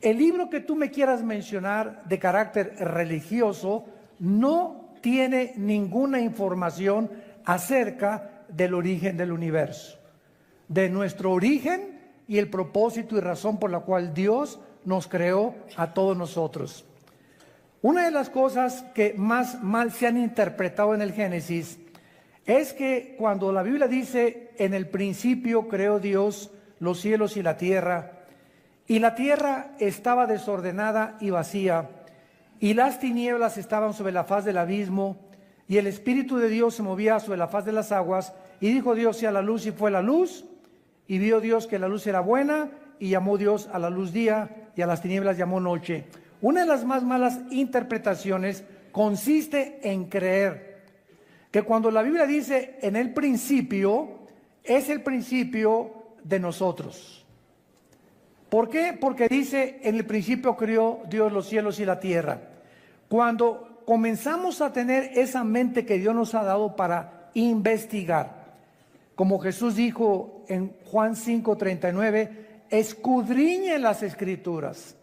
El libro que tú me quieras mencionar de carácter religioso no tiene ninguna información acerca del origen del universo, de nuestro origen y el propósito y razón por la cual Dios nos creó a todos nosotros. Una de las cosas que más mal se han interpretado en el Génesis es que cuando la Biblia dice, en el principio creó Dios los cielos y la tierra estaba desordenada y vacía, y las tinieblas estaban sobre la faz del abismo, y el Espíritu de Dios se movía sobre la faz de las aguas, y dijo Dios, sea la luz, y fue la luz, y vio Dios que la luz era buena, y llamó Dios a la luz día, y a las tinieblas llamó noche. Una de las más malas interpretaciones consiste en creer que cuando la Biblia dice en el principio, es el principio de nosotros. ¿Por qué? Porque dice, en el principio creó Dios los cielos y la tierra. Cuando comenzamos a tener esa mente que Dios nos ha dado para investigar, como Jesús dijo en Juan 5:39, escudriñen las Escrituras.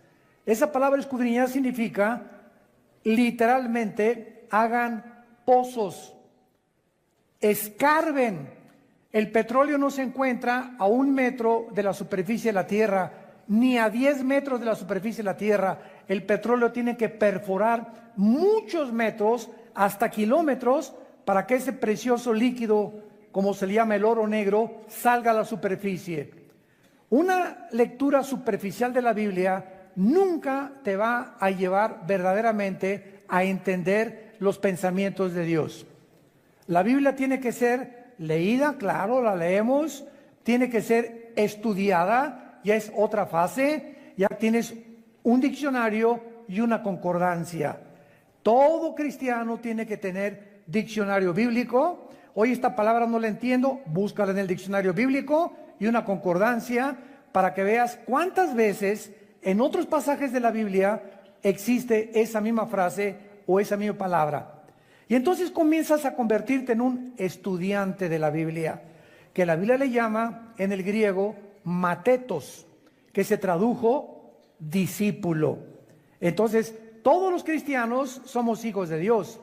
Esa palabra escudriñar significa, literalmente, hagan pozos, escarben. El petróleo no se encuentra a 1 metro de la superficie de la tierra, ni a 10 metros de la superficie de la tierra. El petróleo tiene que perforar muchos metros, hasta kilómetros, para que ese precioso líquido, como se le llama el oro negro, salga a la superficie. Una lectura superficial de la Biblia nunca te va a llevar verdaderamente a entender los pensamientos de Dios. La Biblia tiene que ser leída, claro, la leemos, tiene que ser estudiada, ya es otra fase, ya tienes un diccionario y una concordancia. Todo cristiano tiene que tener diccionario bíblico. Hoy esta palabra no la entiendo, búscala en el diccionario bíblico y una concordancia para que veas cuántas veces en otros pasajes de la Biblia existe esa misma frase o esa misma palabra. Y entonces comienzas a convertirte en un estudiante de la Biblia, que la Biblia le llama en el griego matetos, que se tradujo discípulo. Entonces, todos los cristianos somos hijos de Dios,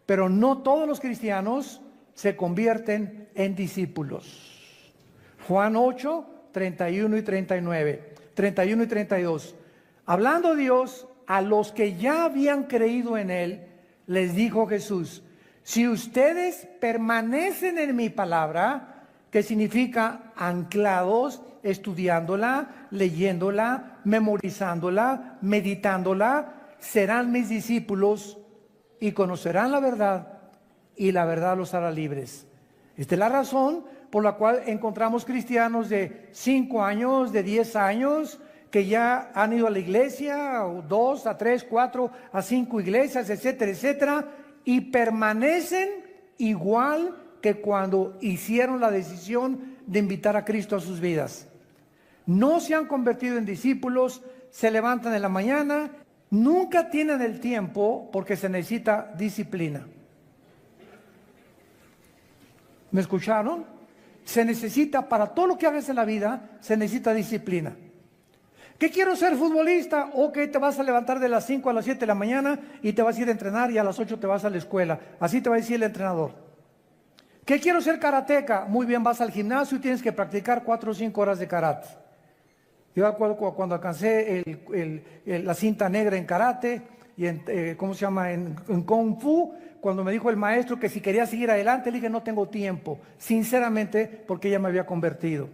pero no todos los cristianos se convierten en discípulos. Juan 8, 31 y 39, 31 y 32. Hablando Dios a los que ya habían creído en Él, les dijo Jesús, si ustedes permanecen en mi palabra, que significa anclados, estudiándola, leyéndola, memorizándola, meditándola, serán mis discípulos y conocerán la verdad, y la verdad los hará libres. Esta es la razón por la cual encontramos cristianos de 5 años, de 10 años, que ya han ido a la iglesia, o 2, a 3, 4, a 5 iglesias, etcétera, etcétera, y permanecen igual que cuando hicieron la decisión de invitar a Cristo a sus vidas. No se han convertido en discípulos, se levantan en la mañana, nunca tienen el tiempo porque se necesita disciplina. ¿Me escucharon? Se necesita, para todo lo que hagas en la vida, se necesita disciplina. ¿Qué quiero ser futbolista? Ok, te vas a levantar de las 5 a las 7 de la mañana y te vas a ir a entrenar y a las 8 te vas a la escuela. Así te va a decir el entrenador. ¿Qué quiero ser karateca? Muy bien, vas al gimnasio y tienes que practicar 4 o 5 horas de karate. Yo cuando alcancé la cinta negra en karate y en, ¿cómo se llama? En Kung Fu, cuando me dijo el maestro que si quería seguir adelante, le dije no tengo tiempo, sinceramente, porque ya me había convertido.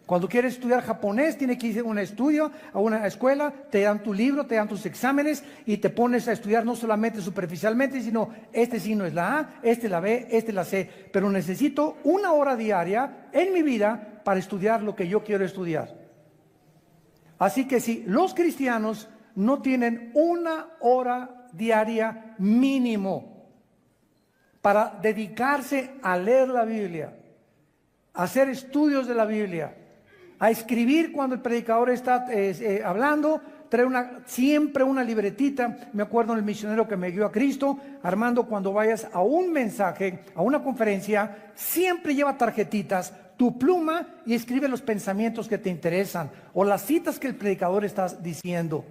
Cuando quieres estudiar japonés, tienes que ir a un estudio, a una escuela, te dan tu libro, te dan tus exámenes y te pones a estudiar no solamente superficialmente, sino este signo es la A, este la B, este la C. Pero necesito 1 hora diaria en mi vida para estudiar lo que yo quiero estudiar. Así que si los cristianos no tienen 1 hora diaria mínimo para dedicarse a leer la Biblia, a hacer estudios de la Biblia, a escribir cuando el predicador está hablando, trae siempre una libretita. Me acuerdo del misionero que me guió a Cristo, Armando, cuando vayas a un mensaje, a una conferencia, siempre lleva tarjetitas. tu pluma y escribe los pensamientos que te interesan o las citas que el predicador está diciendo,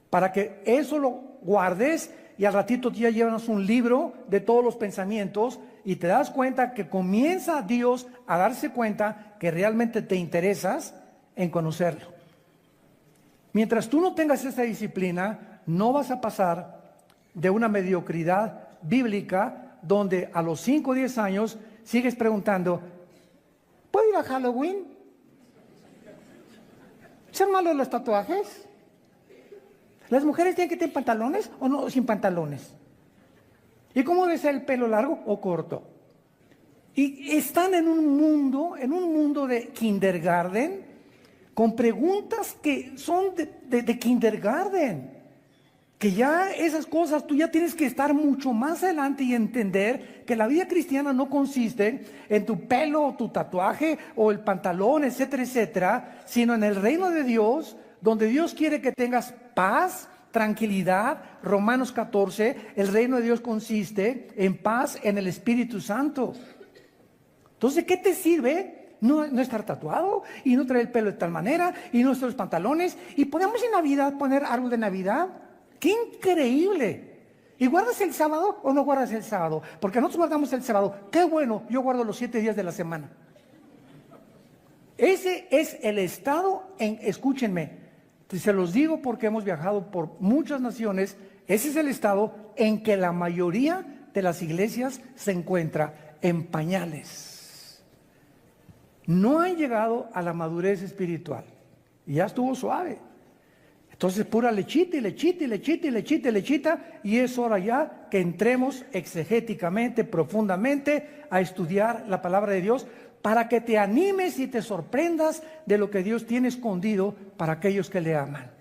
para que eso lo guardes y al ratito ya llevas un libro de todos los pensamientos y te das cuenta que comienza Dios a darse cuenta que realmente te interesas en conocerlo. Mientras tú no tengas esta disciplina, no vas a pasar de una mediocridad bíblica donde a los 5 o 10 años sigues preguntando, ¿puedo ir a Halloween? ¿Son malos los tatuajes? ¿Las mujeres tienen que tener pantalones o no sin pantalones? ¿Y cómo debe ser el pelo, largo o corto? Y están en un mundo de kindergarten, con preguntas que son de kindergarten, que ya esas cosas tú ya tienes que estar mucho más adelante y entender que la vida cristiana no consiste en tu pelo o tu tatuaje o el pantalón, etcétera, etcétera, sino en el reino de Dios, donde Dios quiere que tengas paz, tranquilidad. Romanos 14, el reino de Dios consiste en paz en el Espíritu Santo. Entonces, ¿qué te sirve no estar tatuado y no traer el pelo de tal manera y no usar los pantalones? Y podemos en Navidad poner árbol de Navidad. ¡Qué increíble! ¿Y guardas el sábado o no guardas el sábado? Porque nosotros guardamos el sábado. ¡Qué bueno! Yo guardo los 7 días de la semana. Ese es el estado escúchenme, se los digo porque hemos viajado por muchas naciones, ese es el estado en que la mayoría de las iglesias se encuentra en pañales. No han llegado a la madurez espiritual. Y ya estuvo suave. Entonces pura lechita y lechita y lechita y lechita y lechita, y es hora ya que entremos exegéticamente, profundamente a estudiar la palabra de Dios, para que te animes y te sorprendas de lo que Dios tiene escondido para aquellos que le aman.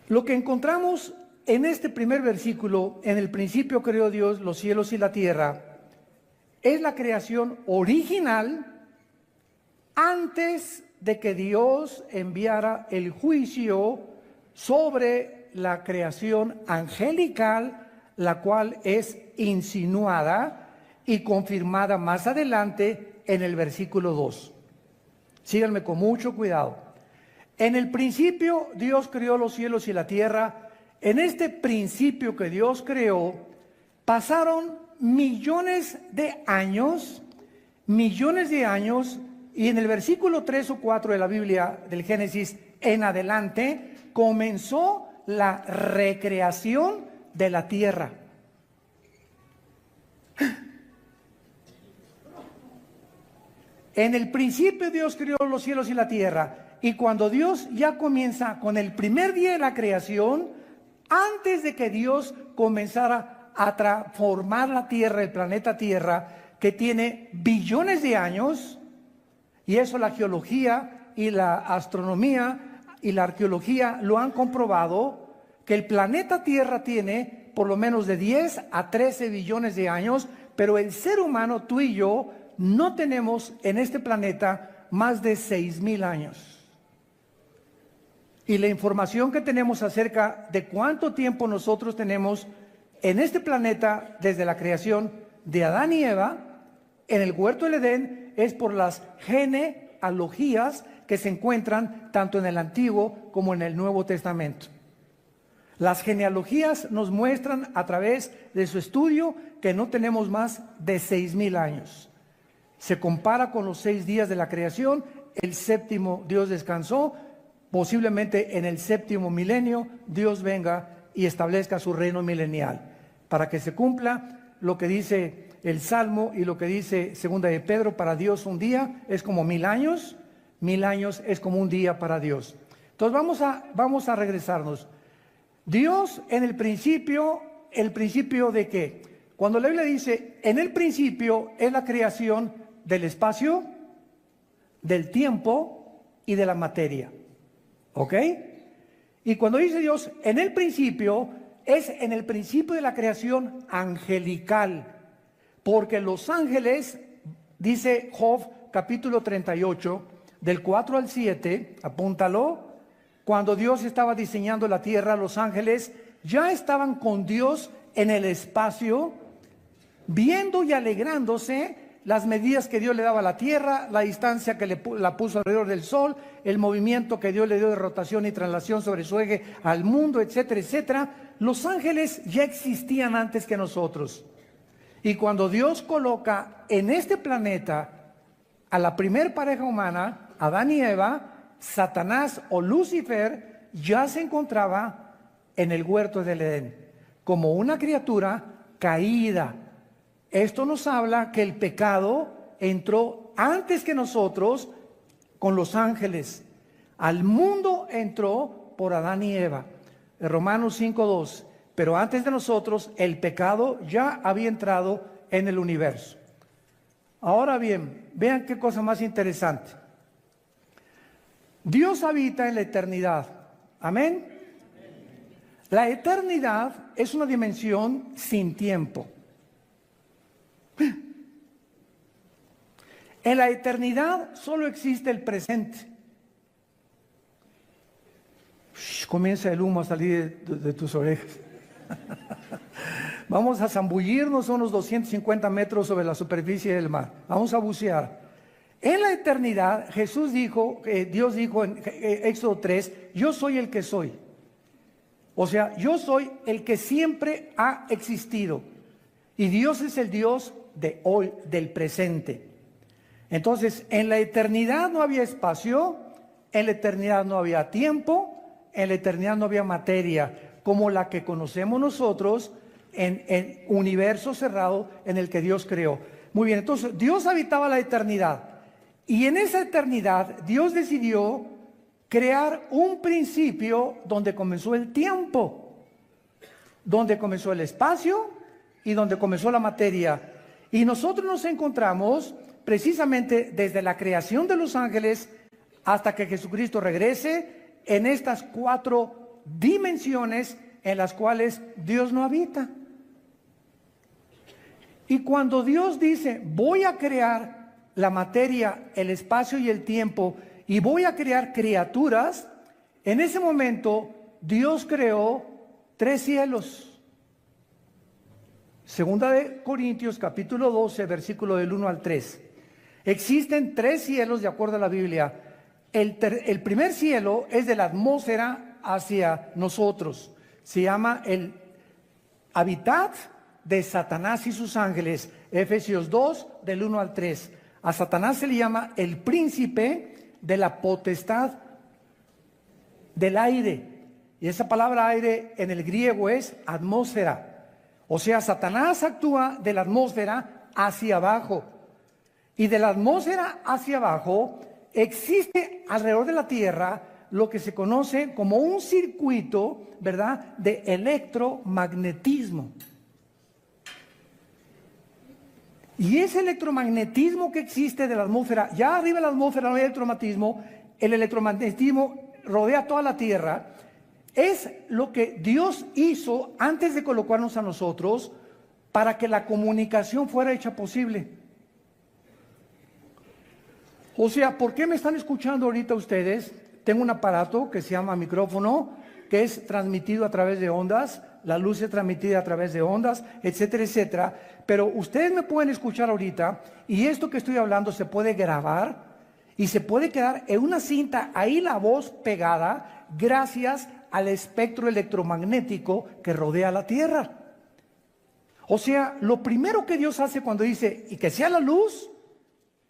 Lo que encontramos en este primer versículo, en el principio creó Dios los cielos y la tierra, es la creación original antes de que Dios enviara el juicio sobre la creación angelical, la cual es insinuada y confirmada más adelante en el versículo 2. Síganme con mucho cuidado. En el principio Dios creó los cielos y la tierra. En este principio que Dios creó, pasaron millones de años, y en el versículo 3 o 4 de la Biblia del Génesis en adelante, comenzó la recreación de la tierra. En el principio Dios creó los cielos y la tierra, y cuando Dios ya comienza con el primer día de la creación, antes de que Dios comenzara a transformar la tierra, el planeta Tierra, que tiene billones de años, y eso la geología y la astronomía y la arqueología lo han comprobado, que el planeta Tierra tiene por lo menos de 10 a 13 billones de años, pero el ser humano, tú y yo, no tenemos en este planeta más de 6,000 años. Y la información que tenemos acerca de cuánto tiempo nosotros tenemos en este planeta desde la creación de Adán y Eva en el huerto del Edén es por las genealogías que se encuentran tanto en el Antiguo como en el Nuevo Testamento. Las genealogías nos muestran a través de su estudio que no tenemos más de 6,000 años. Se compara con los 6 días de la creación, el séptimo Dios descansó, posiblemente en el séptimo milenio Dios venga y establezca su reino milenial, para que se cumpla lo que dice el Salmo y lo que dice Segunda de Pedro: para Dios un día es como 1,000 años, 1,000 años es como un día para Dios. Entonces vamos a regresarnos. Dios en ¿el principio de qué? Cuando la Biblia dice en el principio, es la creación del espacio, del tiempo y de la materia. ¿Ok? Y cuando dice Dios en el principio, es en el principio de la creación angelical, porque los ángeles, dice Job capítulo 38, del 4 al 7, apúntalo, cuando Dios estaba diseñando la tierra, los ángeles ya estaban con Dios en el espacio, viendo y alegrándose las medidas que Dios le daba a la tierra, la distancia que la puso alrededor del sol, el movimiento que Dios le dio de rotación y traslación sobre su eje al mundo, etcétera, etcétera. Los ángeles ya existían antes que nosotros. Y cuando Dios coloca en este planeta a la primer pareja humana, Adán y Eva, Satanás o Lucifer ya se encontraba en el huerto del Edén como una criatura caída. Esto nos habla que el pecado entró antes que nosotros con los ángeles. Al mundo entró por Adán y Eva. Romanos 5:2. Pero antes de nosotros el pecado ya había entrado en el universo. Ahora bien, vean qué cosa más interesante. Dios habita en la eternidad. Amén. La eternidad es una dimensión sin tiempo. En la eternidad solo existe el presente. Comienza el humo a salir de tus orejas. Vamos a zambullirnos unos 250 metros sobre la superficie del mar. Vamos a bucear. En la eternidad, Jesús dijo, Dios dijo en Éxodo 3, yo soy el que soy. O sea, yo soy el que siempre ha existido. Y Dios es el Dios de hoy, del presente. Entonces, en la eternidad no había espacio, en la eternidad no había tiempo, en la eternidad no había materia, como la que conocemos nosotros en el universo cerrado en el que Dios creó. Muy bien, entonces Dios habitaba la eternidad. Y en esa eternidad Dios decidió crear un principio donde comenzó el tiempo, donde comenzó el espacio y donde comenzó la materia. Y nosotros nos encontramos precisamente desde la creación de los ángeles hasta que Jesucristo regrese en estas 4 dimensiones en las cuales Dios no habita. Y cuando Dios dice, voy a crear la materia, el espacio y el tiempo, y voy a crear criaturas, en ese momento Dios creó 3 cielos. Segunda de Corintios capítulo 12, versículo del 1 al 3. Existen 3 cielos de acuerdo a la Biblia. El primer cielo es de la atmósfera hacia nosotros. Se llama el hábitat de Satanás y sus ángeles. Efesios 2, del 1 al 3. A Satanás se le llama el príncipe de la potestad del aire. Y esa palabra aire en el griego es atmósfera. O sea, Satanás actúa de la atmósfera hacia abajo. Y de la atmósfera hacia abajo existe alrededor de la Tierra lo que se conoce como un circuito, ¿verdad?, de electromagnetismo. Y ese electromagnetismo que existe de la atmósfera, ya arriba de la atmósfera no hay electromagnetismo, el electromagnetismo rodea toda la Tierra, es lo que Dios hizo antes de colocarnos a nosotros para que la comunicación fuera hecha posible. O sea, ¿por qué me están escuchando ahorita ustedes? Tengo un aparato que se llama micrófono, que es transmitido a través de ondas, la luz es transmitida a través de ondas, etcétera, etcétera. Pero ustedes me pueden escuchar ahorita y esto que estoy hablando se puede grabar y se puede quedar en una cinta, ahí la voz pegada, gracias al espectro electromagnético que rodea la Tierra. O sea, lo primero que Dios hace cuando dice, y que sea la luz,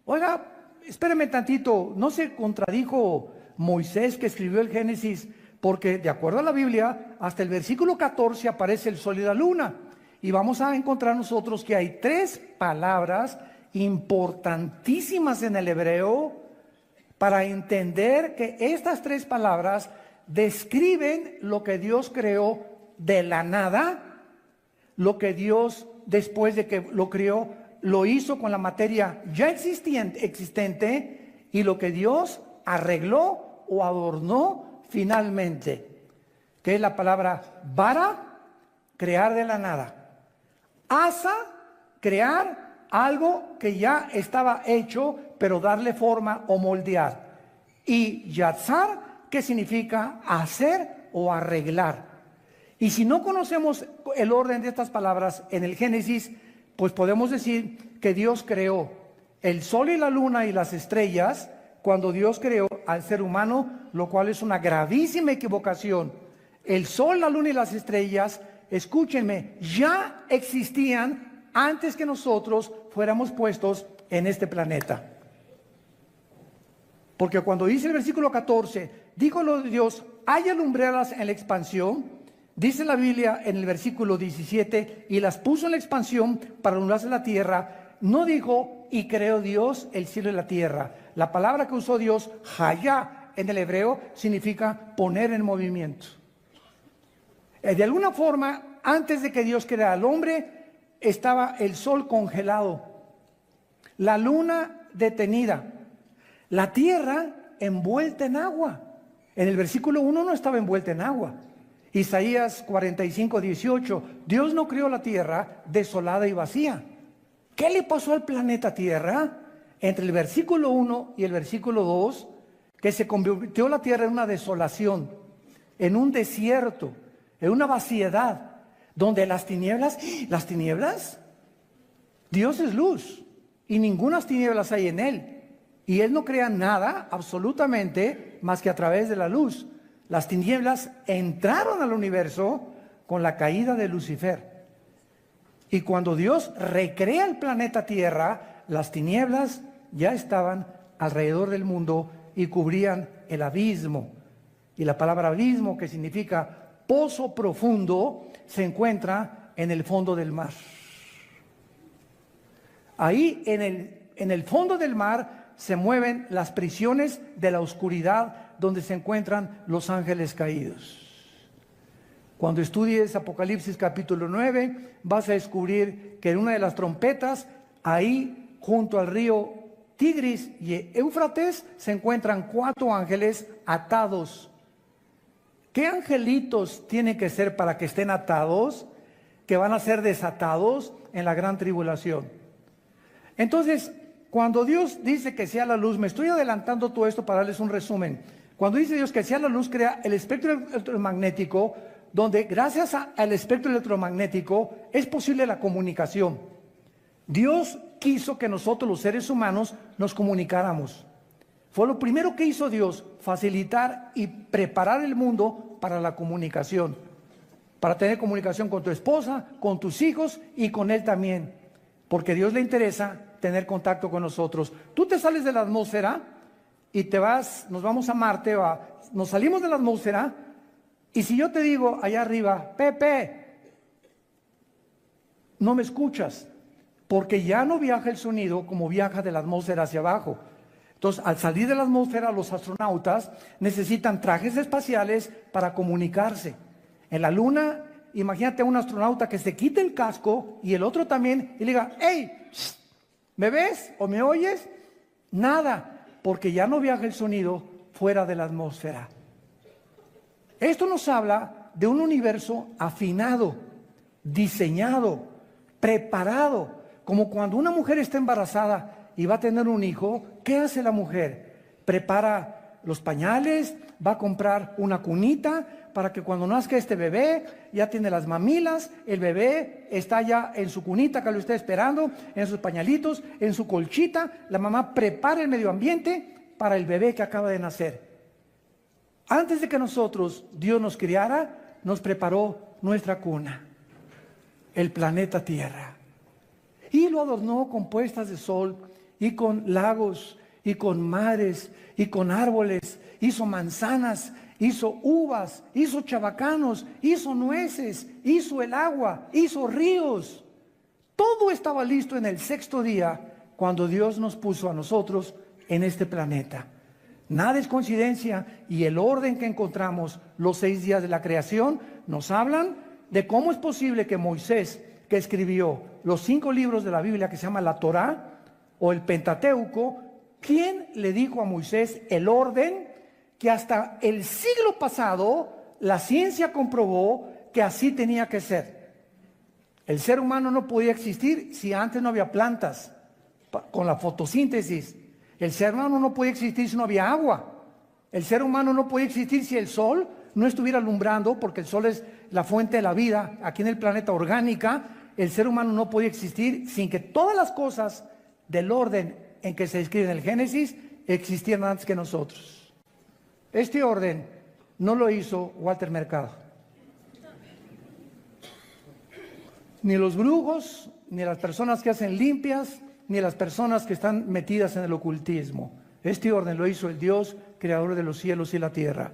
oiga, espéreme tantito, no se contradijo Moisés que escribió el Génesis, porque de acuerdo a la Biblia, hasta el versículo 14 aparece el sol y la luna. Y vamos a encontrar nosotros que hay 3 palabras importantísimas en el hebreo para entender que estas 3 palabras describen lo que Dios creó de la nada, lo que Dios después de que lo creó, lo hizo con la materia ya existente y lo que Dios arregló o adornó finalmente, que es la palabra bara, crear de la nada. Asa, crear algo que ya estaba hecho, pero darle forma o moldear. Y yatzar, que significa hacer o arreglar. Y si no conocemos el orden de estas palabras en el Génesis, pues podemos decir que Dios creó el sol y la luna y las estrellas cuando Dios creó al ser humano, lo cual es una gravísima equivocación. El sol, la luna y las estrellas, escúchenme, ya existían antes que nosotros fuéramos puestos en este planeta. Porque cuando dice el versículo 14, dijo Dios, haya lumbreras en la expansión, dice la Biblia en el versículo 17, y las puso en la expansión para alumbrarse la tierra, no dijo, y creó Dios el cielo y la tierra. La palabra que usó Dios, hayá, en el hebreo, significa poner en movimiento. De alguna forma, antes de que Dios creara al hombre, estaba el sol congelado, la luna detenida, la tierra envuelta en agua. En el versículo 1 no estaba envuelta en agua. Isaías 45, 18, Dios no creó la tierra desolada y vacía. ¿Qué le pasó al planeta Tierra? Entre el versículo 1 y el versículo 2, que se convirtió la tierra en una desolación, en un desierto, en una vaciedad, donde las tinieblas, Dios es luz y ninguna tinieblas hay en él. Y él no crea nada absolutamente más que a través de la luz. Las tinieblas entraron al universo con la caída de Lucifer. Y cuando Dios recrea el planeta Tierra, las tinieblas ya estaban alrededor del mundo y cubrían el abismo. Y la palabra abismo, que significa pozo profundo, se encuentra en el fondo del mar. Ahí en el fondo del mar se mueven las prisiones de la oscuridad donde se encuentran los ángeles caídos. Cuando estudies Apocalipsis capítulo 9, vas a descubrir que en una de las trompetas, ahí junto al río Tigris y Éufrates, se encuentran 4 ángeles atados. ¿Qué angelitos tienen que ser para que estén atados? Que van a ser desatados en la gran tribulación. Entonces, cuando Dios dice que sea la luz, me estoy adelantando todo esto para darles un resumen. Cuando dice Dios que sea la luz, crea el espectro electromagnético, donde gracias al espectro electromagnético es posible la comunicación. Dios quiso que nosotros los seres humanos nos comunicáramos. Fue lo primero que hizo Dios, facilitar y preparar el mundo para la comunicación. Para tener comunicación con tu esposa, con tus hijos y con Él también. Porque a Dios le interesa tener contacto con nosotros. Tú te sales de la atmósfera y te vas, nos vamos a Marte, nos salimos de la atmósfera. Y si yo te digo allá arriba, Pepe, no me escuchas, porque ya no viaja el sonido como viaja de la atmósfera hacia abajo. Entonces, al salir de la atmósfera, los astronautas necesitan trajes espaciales para comunicarse. En la Luna, imagínate a un astronauta que se quite el casco y el otro también y le diga, hey, ¿me ves o me oyes? Nada, porque ya no viaja el sonido fuera de la atmósfera. Esto nos habla de un universo afinado, diseñado, preparado, como cuando una mujer está embarazada y va a tener un hijo. ¿Qué hace la mujer? Prepara los pañales, va a comprar una cunita para que cuando nazca este bebé ya tiene las mamilas, el bebé está ya en su cunita que lo está esperando, en sus pañalitos, en su colchita. La mamá prepara el medio ambiente para el bebé que acaba de nacer. Antes de que nosotros, Dios nos criara, nos preparó nuestra cuna, el planeta Tierra. Y lo adornó con puestas de sol, y con lagos, y con mares, y con árboles. Hizo manzanas, hizo uvas, hizo chabacanos, hizo nueces, hizo el agua, hizo ríos. Todo estaba listo en el 6º día, cuando Dios nos puso a nosotros en este planeta. Nada es coincidencia, y el orden que encontramos los 6 días de la creación nos hablan de cómo es posible que Moisés, que escribió los 5 libros de la Biblia que se llama la Torá o el Pentateuco, ¿quién le dijo a Moisés el orden que hasta el siglo pasado la ciencia comprobó que así tenía que ser? El ser humano no podía existir si antes no había plantas con la fotosíntesis. El ser humano no podía existir si no había agua. El ser humano no podía existir si el sol no estuviera alumbrando, porque el sol es la fuente de la vida aquí en el planeta orgánica. el ser humano no podía existir sin que todas las cosas del orden en que se describe en el Génesis existieran antes que nosotros. Este orden no lo hizo Walter Mercado. Ni los brujos, ni las personas que hacen limpias, ni las personas que están metidas en el ocultismo. Este orden lo hizo el Dios, creador de los cielos y la tierra,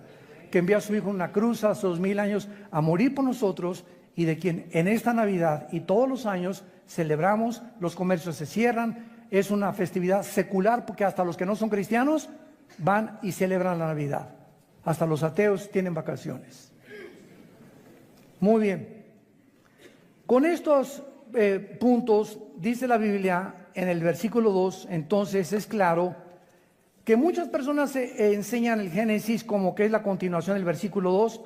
que envió a su Hijo en una cruz hace 2000 años a morir por nosotros, y de quien en esta Navidad y todos los años celebramos. Los comercios se cierran, es una festividad secular porque hasta los que no son cristianos van y celebran la Navidad. Hasta los ateos tienen vacaciones. Muy bien. Con estos puntos, dice la Biblia en el versículo 2, entonces es claro que muchas personas enseñan el Génesis como que es la continuación del versículo 2,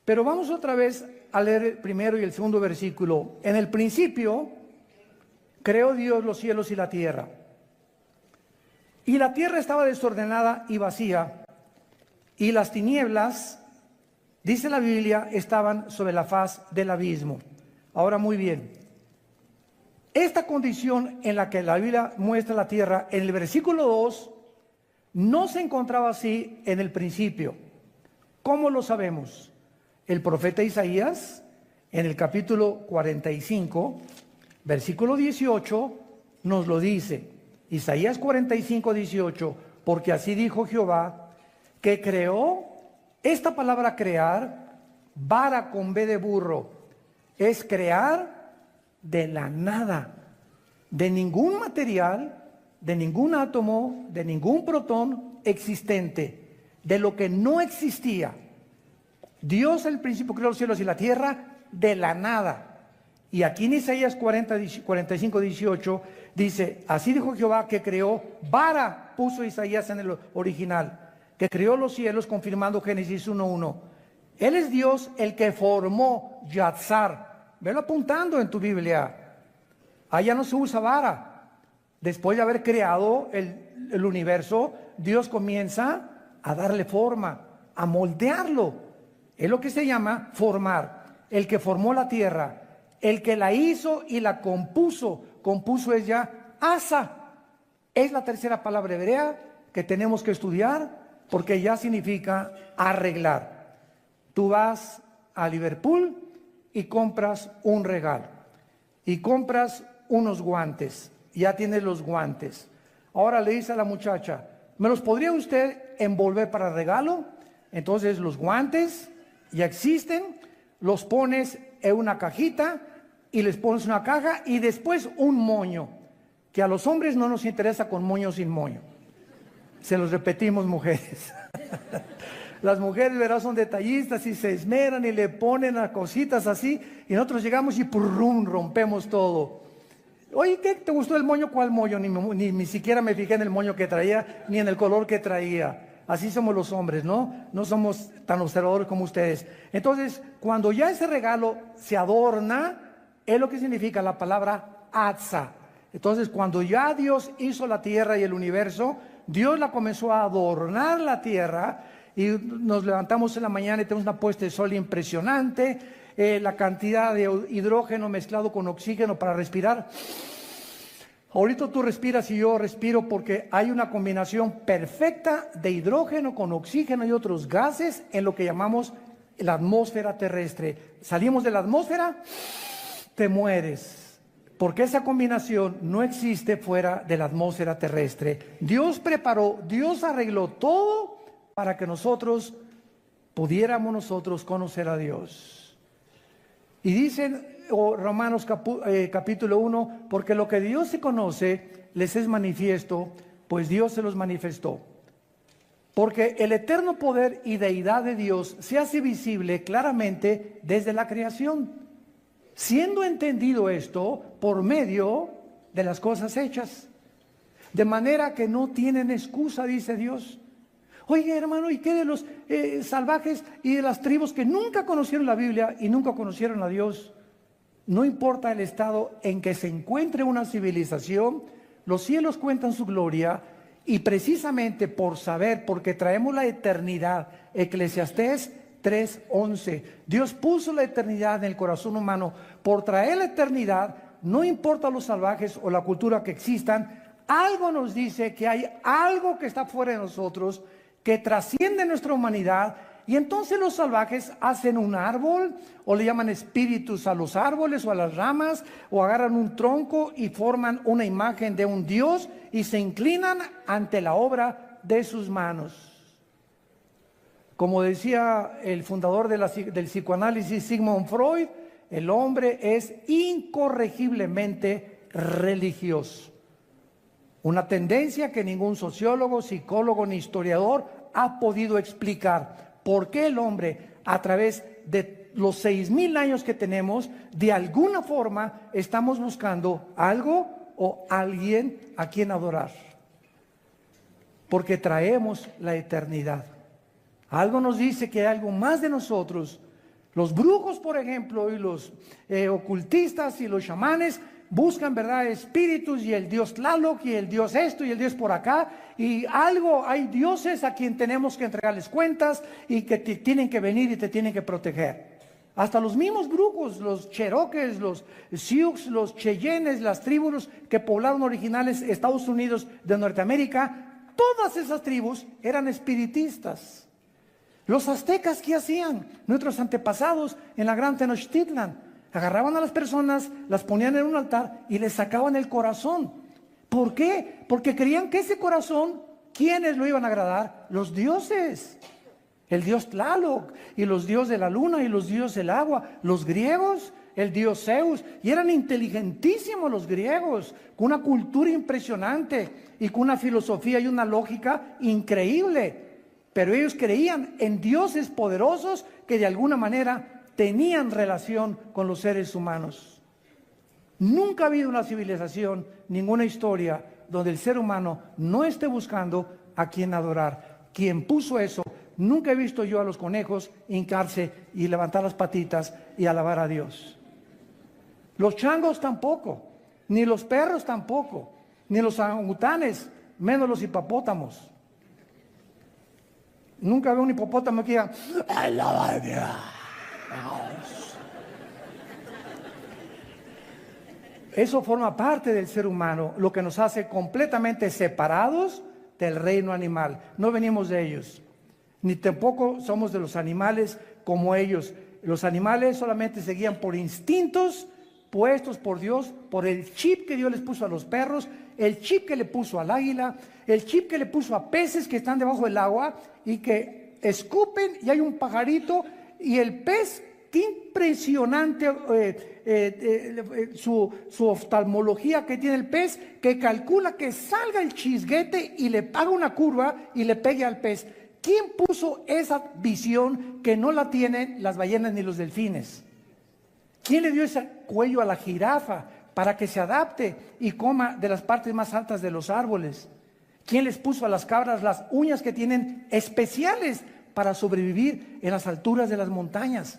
pero vamos otra vez a leer el primero y el segundo versículo. En el principio creó Dios los cielos y la tierra. Y la tierra estaba desordenada y vacía, y las tinieblas, dice la Biblia, estaban sobre la faz del abismo. Ahora muy bien, esta condición en la que la Biblia muestra la tierra en el versículo 2 no se encontraba así en el principio. ¿Cómo lo sabemos? El profeta Isaías, en el capítulo 45, versículo 18, nos lo dice. Isaías 45, 18, porque así dijo Jehová, que creó, esta palabra crear, vara con B de burro, es crear de la nada, de ningún material, de ningún átomo, de ningún protón existente, de lo que no existía. Dios al principio creó los cielos y la tierra de la nada. Y aquí en Isaías 45, 18 dice, así dijo Jehová que creó, vara puso Isaías en el original, que creó los cielos, confirmando Génesis 1:1. Él es Dios el que formó Yatzar. Velo apuntando en tu Biblia. Allá no se usa vara. Después de haber creado el universo, Dios comienza a darle forma, a moldearlo. Es lo que se llama formar. El que formó la tierra, el que la hizo y la compuso. Compuso es ya asa. Es la tercera palabra hebrea que tenemos que estudiar porque ya significa arreglar. Tú vas a Liverpool y compras un regalo y compras unos guantes. Ya tienes los guantes. Ahora le dice a la muchacha, ¿me los podría usted envolver para regalo? Entonces los guantes ya existen, los pones en una cajita y les pones una caja y después un moño, que a los hombres no nos interesa con moño o sin moño. Se los repetimos, mujeres. Las mujeres, verás, son detallistas y se esmeran y le ponen a cositas así, y nosotros llegamos y ¡purrum! Rompemos todo. Oye, ¿qué te gustó el moño? ¿Cuál moño? Ni siquiera me fijé en el moño que traía, ni en el color que traía. Así somos los hombres, ¿no? No somos tan observadores como ustedes. Entonces, cuando ya ese regalo se adorna, es lo que significa la palabra atza. Entonces, cuando ya Dios hizo la tierra y el universo, Dios la comenzó a adornar la tierra, y nos levantamos en la mañana y tenemos una puesta de sol impresionante, la cantidad de hidrógeno mezclado con oxígeno para respirar. Ahorita tú respiras y yo respiro porque hay una combinación perfecta de hidrógeno con oxígeno y otros gases en lo que llamamos la atmósfera terrestre. Salimos de la atmósfera, te mueres, porque esa combinación no existe fuera de la atmósfera terrestre. Dios preparó, Dios arregló todo para que nosotros pudiéramos conocer a Dios. Y dicen Romanos capítulo 1, porque lo que Dios se conoce les es manifiesto, pues Dios se los manifestó. Porque el eterno poder y deidad de Dios se hace visible claramente desde la creación, siendo entendido esto por medio de las cosas hechas, de manera que no tienen excusa, dice Dios. Oye, hermano, ¿y qué de los salvajes y de las tribus que nunca conocieron la Biblia y nunca conocieron a Dios? No importa el estado en que se encuentre una civilización, los cielos cuentan su gloria, y precisamente por saber, porque traemos la eternidad, Eclesiastés 3:11. Dios puso la eternidad en el corazón humano. Por traer la eternidad, no importa los salvajes o la cultura que existan, algo nos dice que hay algo que está fuera de nosotros, que trasciende nuestra humanidad. Y entonces los salvajes hacen un árbol, o le llaman espíritus a los árboles o a las ramas, o agarran un tronco y forman una imagen de un Dios y se inclinan ante la obra de sus manos. Como decía el fundador del psicoanálisis, Sigmund Freud, el hombre es incorregiblemente religioso. Una tendencia que ningún sociólogo, psicólogo ni historiador ha podido explicar. ¿Por qué el hombre, a través de los 6,000 años que tenemos, de alguna forma estamos buscando algo o alguien a quien adorar? Porque traemos la eternidad. Algo nos dice que hay algo más de nosotros. Los brujos, por ejemplo, y los ocultistas y los chamanes buscan, ¿verdad?, espíritus y el dios Tlaloc y el dios esto y el dios por acá. Y hay dioses a quien tenemos que entregarles cuentas y que te tienen que venir y te tienen que proteger. Hasta los mismos brujos, los Cherokees, los Sioux, los Cheyennes, las tribus que poblaron originales Estados Unidos de Norteamérica, todas esas tribus eran espiritistas. Los aztecas, ¿qué hacían? Nuestros antepasados en la Gran Tenochtitlan agarraban a las personas, las ponían en un altar y les sacaban el corazón. ¿Por qué? Porque creían que ese corazón, ¿quiénes lo iban a agradar? Los dioses. El dios Tlaloc y los dioses de la luna y los dioses del agua. Los griegos, el dios Zeus. Y eran inteligentísimos los griegos, con una cultura impresionante y con una filosofía y una lógica increíble. Pero ellos creían en dioses poderosos que de alguna manera tenían relación con los seres humanos. Nunca ha habido una civilización, ninguna historia, donde el ser humano no esté buscando a quien adorar. Quien puso eso, nunca he visto yo a los conejos hincarse y levantar las patitas y alabar a Dios. Los changos tampoco, ni los perros tampoco, ni los orangutanes, menos los hipopótamos. Nunca veo un hipopótamo que diga, alaba a Dios. Eso forma parte del ser humano, lo que nos hace completamente separados del reino animal. No venimos de ellos, ni tampoco somos de los animales como ellos. Los animales solamente se guían por instintos puestos por Dios, por el chip que Dios les puso a los perros, el chip que le puso al águila, el chip que le puso a peces que están debajo del agua y que escupen y hay un pajarito y el pez, qué impresionante su oftalmología que tiene el pez, que calcula que salga el chisguete y le haga una curva y le pegue al pez. ¿Quién puso esa visión que no la tienen las ballenas ni los delfines? ¿Quién le dio ese cuello a la jirafa para que se adapte y coma de las partes más altas de los árboles? ¿Quién les puso a las cabras las uñas que tienen especiales para sobrevivir en las alturas de las montañas?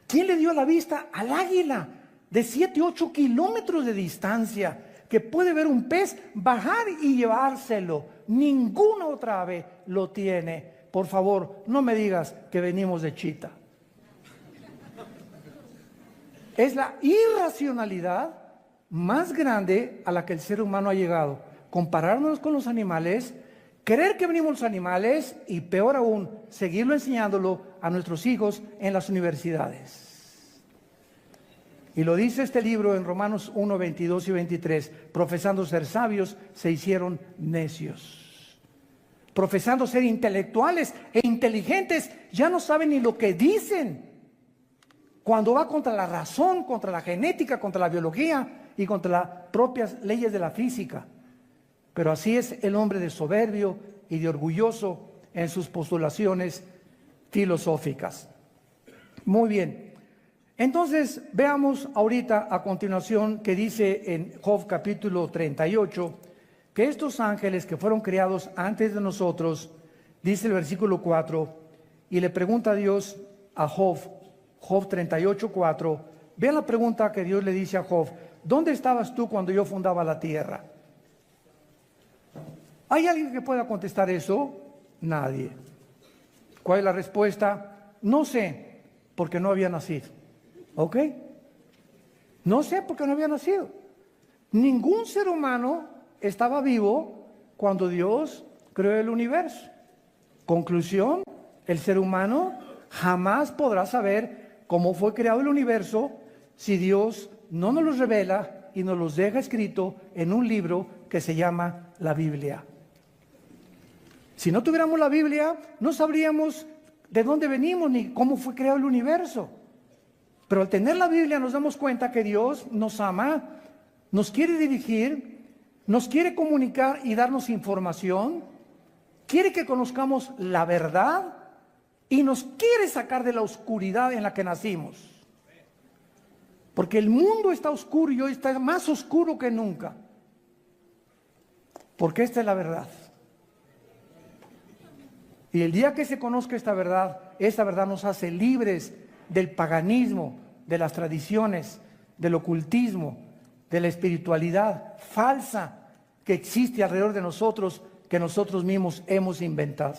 ¿Quién le dio la vista al águila de 7, 8 kilómetros de distancia que puede ver un pez bajar y llevárselo? Ninguna otra ave lo tiene. Por favor, no me digas que venimos de chita. Es la irracionalidad más grande a la que el ser humano ha llegado. Compararnos con los animales, creer que venimos los animales y peor aún, seguirlo enseñándolo a nuestros hijos en las universidades. Y lo dice este libro en Romanos 1, 22 y 23. Profesando ser sabios, se hicieron necios. Profesando ser intelectuales e inteligentes, ya no saben ni lo que dicen. Cuando va contra la razón, contra la genética, contra la biología y contra las propias leyes de la física. Pero así es el hombre de soberbio y de orgulloso en sus postulaciones filosóficas. Muy bien. Entonces, veamos ahorita a continuación que dice en Job capítulo 38, que estos ángeles que fueron creados antes de nosotros, dice el versículo 4, y le pregunta a Dios a Job 38, 4, vean la pregunta que Dios le dice a Job, ¿dónde estabas tú cuando yo fundaba la tierra? ¿Hay alguien que pueda contestar eso? Nadie. ¿Cuál es la respuesta? No sé, porque no había nacido. ¿Ok? No sé porque no había nacido. Ningún ser humano estaba vivo cuando Dios creó el universo. Conclusión, el ser humano jamás podrá saber cómo fue creado el universo si Dios no nos lo revela y nos los deja escrito en un libro que se llama la Biblia. Si no tuviéramos la Biblia, no sabríamos de dónde venimos ni cómo fue creado el universo. Pero al tener la Biblia nos damos cuenta que Dios nos ama, nos quiere dirigir, nos quiere comunicar y darnos información, quiere que conozcamos la verdad y nos quiere sacar de la oscuridad en la que nacimos. Porque el mundo está oscuro y hoy está más oscuro que nunca. Porque esta es la verdad. Y el día que se conozca esta verdad nos hace libres del paganismo, de las tradiciones, del ocultismo, de la espiritualidad falsa que existe alrededor de nosotros, que nosotros mismos hemos inventado,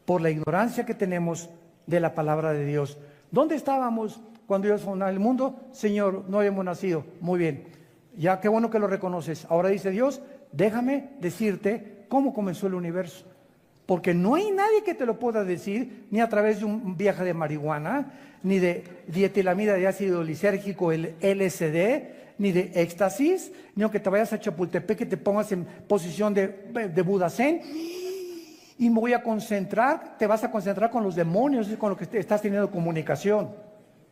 por la ignorancia que tenemos de la palabra de Dios. ¿Dónde estábamos cuando Dios fundó el mundo? Señor, no habíamos nacido. Muy bien, ya qué bueno que lo reconoces. Ahora dice Dios, déjame decirte cómo comenzó el universo. Porque no hay nadie que te lo pueda decir, ni a través de un viaje de marihuana, ni de dietilamida de ácido lisérgico, el LSD, ni de éxtasis, ni aunque te vayas a Chapultepec, que te pongas en posición de Buda Zen, y me voy a concentrar, te vas a concentrar con los demonios, con los que estás teniendo comunicación,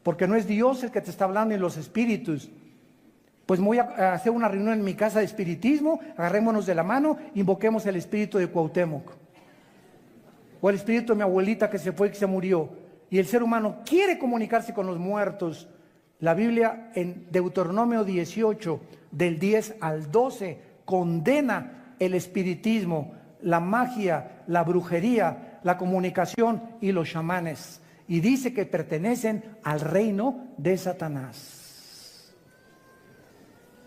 porque no es Dios el que te está hablando ni los espíritus. Pues voy a hacer una reunión en mi casa de espiritismo, agarrémonos de la mano, invoquemos el espíritu de Cuauhtémoc. O el espíritu de mi abuelita que se fue y que se murió. Y el ser humano quiere comunicarse con los muertos. La Biblia en Deuteronomio 18, del 10 al 12, condena el espiritismo, la magia, la brujería, la comunicación y los chamanes. Y dice que pertenecen al reino de Satanás.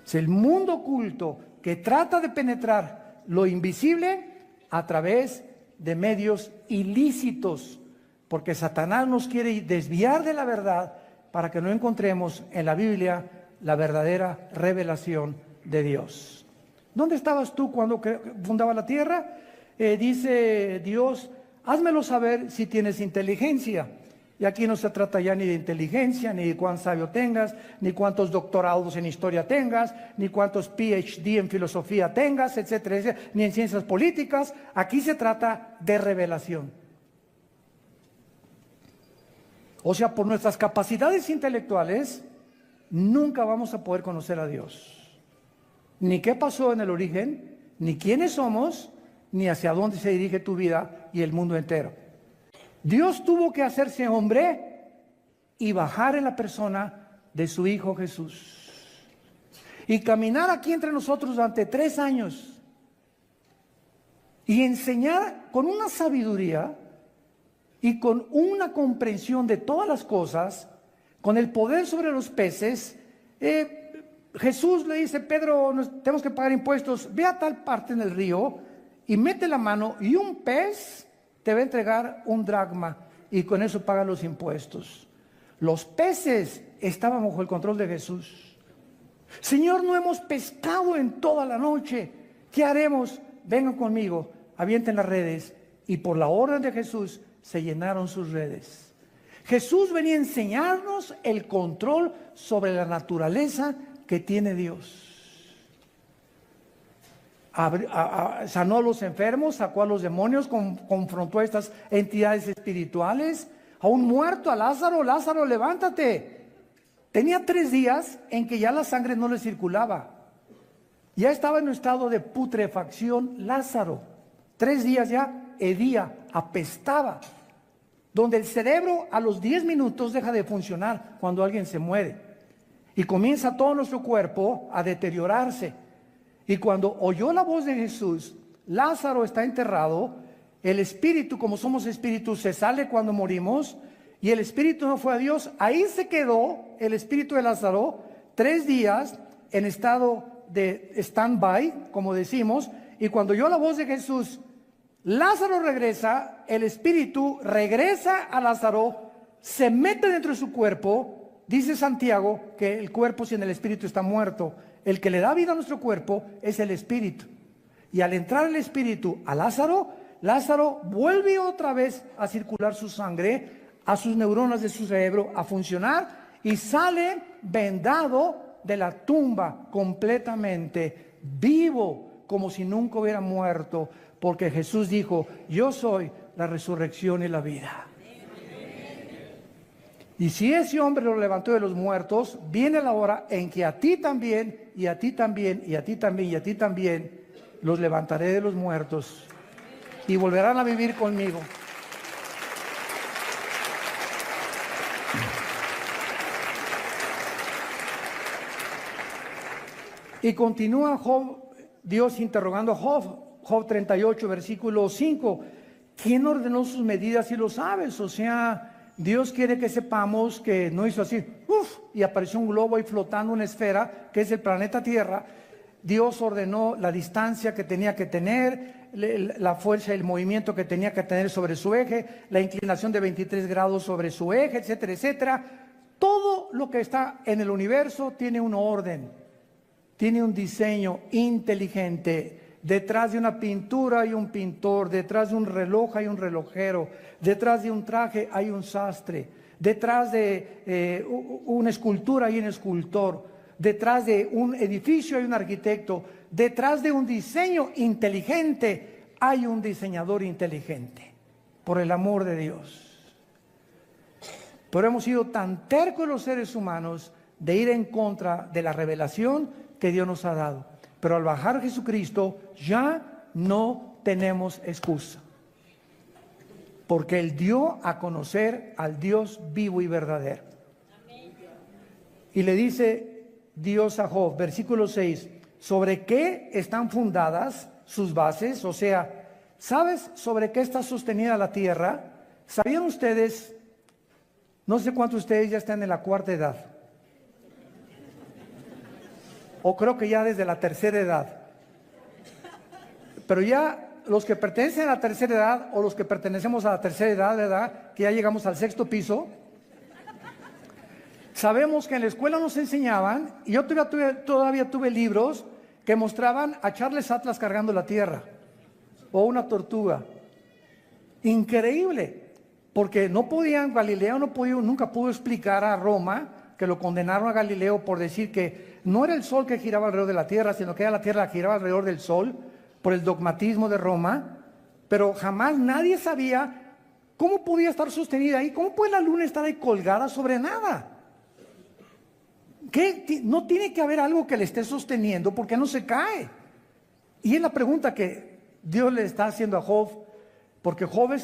Es el mundo oculto que trata de penetrar lo invisible a través de medios ilícitos, porque Satanás nos quiere desviar de la verdad para que no encontremos en la Biblia la verdadera revelación de Dios. ¿Dónde estabas tú cuando fundaba la tierra? Dice Dios, házmelo saber si tienes inteligencia. Y aquí no se trata ya ni de inteligencia, ni de cuán sabio tengas, ni cuántos doctorados en historia tengas, ni cuántos PhD en filosofía tengas, etcétera, etcétera, ni en ciencias políticas. Aquí se trata de revelación. O sea, por nuestras capacidades intelectuales, nunca vamos a poder conocer a Dios. Ni qué pasó en el origen, ni quiénes somos, ni hacia dónde se dirige tu vida y el mundo entero. Dios tuvo que hacerse hombre y bajar en la persona de su Hijo Jesús. Y caminar aquí entre nosotros durante 3 años. Y enseñar con una sabiduría y con una comprensión de todas las cosas, con el poder sobre los peces. Jesús le dice, Pedro, tenemos que pagar impuestos, ve a tal parte en el río y mete la mano y un pez te va a entregar un dracma y con eso paga los impuestos. Los peces estaban bajo el control de Jesús. Señor, no hemos pescado en toda la noche. ¿Qué haremos? Vengan conmigo, avienten las redes. Y por la orden de Jesús se llenaron sus redes. Jesús venía a enseñarnos el control sobre la naturaleza que tiene Dios. Sanó a los enfermos, sacó a los demonios, confrontó a estas entidades espirituales. A un muerto, a Lázaro, Lázaro, levántate. Tenía 3 días en que ya la sangre no le circulaba. Ya estaba en un estado de putrefacción Lázaro. 3 días ya hedía, apestaba. Donde el cerebro a los 10 minutos deja de funcionar cuando alguien se muere. Y comienza todo nuestro cuerpo a deteriorarse. Y cuando oyó la voz de Jesús, Lázaro está enterrado, el espíritu, como somos espíritus, se sale cuando morimos, y el espíritu no fue a Dios. Ahí se quedó el espíritu de Lázaro 3 días en estado de stand-by, como decimos, y cuando oyó la voz de Jesús, Lázaro regresa, el espíritu regresa a Lázaro, se mete dentro de su cuerpo. Dice Santiago que el cuerpo sin el espíritu está muerto. El que le da vida a nuestro cuerpo es el espíritu. Y al entrar el espíritu a Lázaro, Lázaro vuelve otra vez a circular su sangre, a sus neuronas de su cerebro, a funcionar, y sale vendado de la tumba completamente vivo, como si nunca hubiera muerto, porque Jesús dijo: yo soy la resurrección y la vida. Y si ese hombre lo levantó de los muertos, viene la hora en que a ti también, y a ti también, y a ti también, y a ti también, los levantaré de los muertos y volverán a vivir conmigo. Y continúa Dios interrogando a Job 38, versículo 5. ¿Quién ordenó sus medidas y lo sabes? O sea, Dios quiere que sepamos que no hizo así, y apareció un globo ahí flotando, una esfera, que es el planeta Tierra. Dios ordenó la distancia que tenía que tener, la fuerza y el movimiento que tenía que tener sobre su eje, la inclinación de 23 grados sobre su eje, etcétera, etcétera. Todo lo que está en el universo tiene un orden. Tiene un diseño inteligente. Detrás de una pintura hay un pintor, detrás de un reloj hay un relojero, detrás de un traje hay un sastre, detrás de una escultura hay un escultor, detrás de un edificio hay un arquitecto, detrás de un diseño inteligente hay un diseñador inteligente, por el amor de Dios. Pero hemos sido tan tercos los seres humanos de ir en contra de la revelación que Dios nos ha dado. Pero al bajar Jesucristo ya no tenemos excusa, porque Él dio a conocer al Dios vivo y verdadero. Y le dice Dios a Job, versículo 6, ¿sobre qué están fundadas sus bases? O sea, ¿sabes sobre qué está sostenida la tierra? ¿Sabían ustedes? No sé cuántos de ustedes ya están en la cuarta edad, o creo que ya desde la tercera edad, pero ya los que pertenecen a la tercera edad, o los que pertenecemos a la tercera edad, ¿verdad?, que ya llegamos al sexto piso, sabemos que en la escuela nos enseñaban, y yo todavía tuve libros que mostraban a Charles Atlas cargando la tierra, o una tortuga. Increíble, porque Galileo nunca pudo explicar a Roma, que lo condenaron a Galileo por decir que no era el sol que giraba alrededor de la tierra, sino que era la tierra que giraba alrededor del sol, por el dogmatismo de Roma. Pero jamás nadie sabía cómo podía estar sostenida ahí, cómo puede la luna estar ahí colgada sobre nada. No tiene que haber algo que le esté sosteniendo, porque no se cae. Y es la pregunta que Dios le está haciendo a Job, porque Job es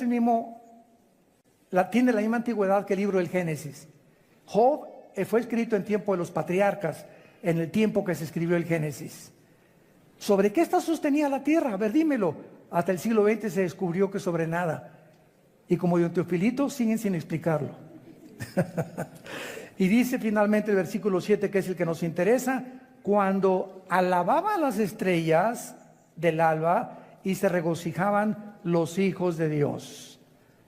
tiene la misma antigüedad que el libro del Génesis. Job fue escrito en tiempo de los patriarcas, en el tiempo que se escribió el Génesis. ¿Sobre qué está sostenida la tierra? A ver, dímelo. Hasta el siglo XX se descubrió que sobre nada. Y como Don Teofilito, siguen sin explicarlo. Y dice finalmente el versículo 7, que es el que nos interesa: cuando alababa las estrellas del alba y se regocijaban los hijos de Dios.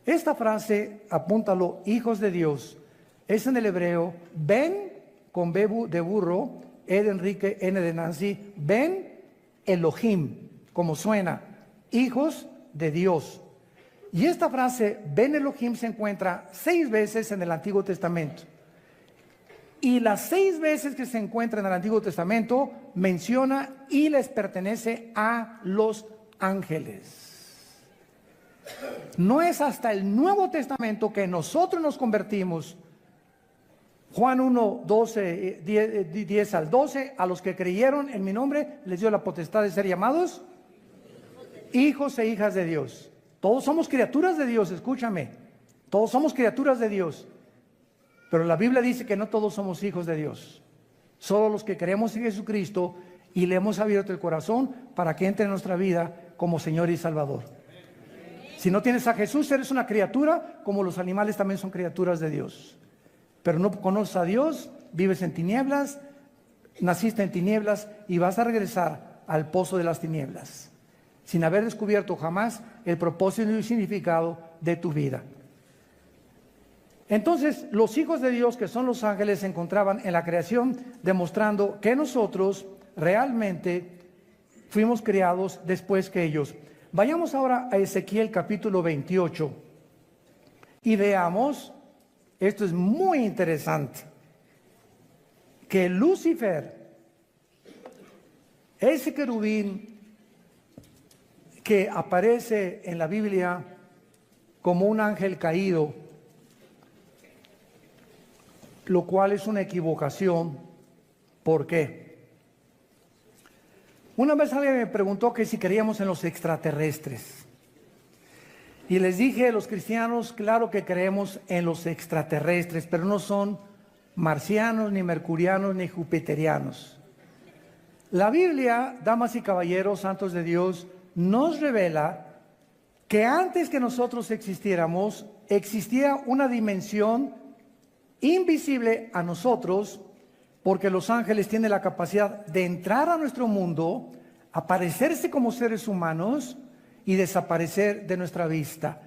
Esta frase, apúntalo, hijos de Dios, es en el hebreo Ben, con B de burro, E de Enrique, N de Nancy, Ben Elohim, como suena, hijos de Dios. Y esta frase, Ben Elohim, se encuentra 6 veces en el Antiguo Testamento. Y las 6 veces que se encuentra en el Antiguo Testamento menciona y les pertenece a los ángeles. No es hasta el Nuevo Testamento que nosotros nos convertimos. Juan 1, 12, 10 al 12, a los que creyeron en mi nombre les dio la potestad de ser llamados hijos e hijas de Dios. Todos somos criaturas de Dios, escúchame. Todos somos criaturas de Dios. Pero la Biblia dice que no todos somos hijos de Dios. Solo los que creemos en Jesucristo y le hemos abierto el corazón para que entre en nuestra vida como Señor y Salvador. Si no tienes a Jesús, eres una criatura, como los animales también son criaturas de Dios. Pero no conoces a Dios, vives en tinieblas, naciste en tinieblas y vas a regresar al pozo de las tinieblas, sin haber descubierto jamás el propósito y el significado de tu vida. Entonces, los hijos de Dios, que son los ángeles, se encontraban en la creación, demostrando que nosotros realmente fuimos creados después que ellos. Vayamos ahora a Ezequiel capítulo 28 y veamos, esto es muy interesante, que Lucifer, ese querubín que aparece en la Biblia como un ángel caído, lo cual es una equivocación. ¿Por qué? Una vez alguien me preguntó que si creíamos en los extraterrestres. Y les dije, los cristianos, claro que creemos en los extraterrestres, pero no son marcianos, ni mercurianos, ni jupiterianos. La Biblia, damas y caballeros, santos de Dios, nos revela que antes que nosotros existiéramos, existía una dimensión invisible a nosotros, porque los ángeles tienen la capacidad de entrar a nuestro mundo, aparecerse como seres humanos y desaparecer de nuestra vista.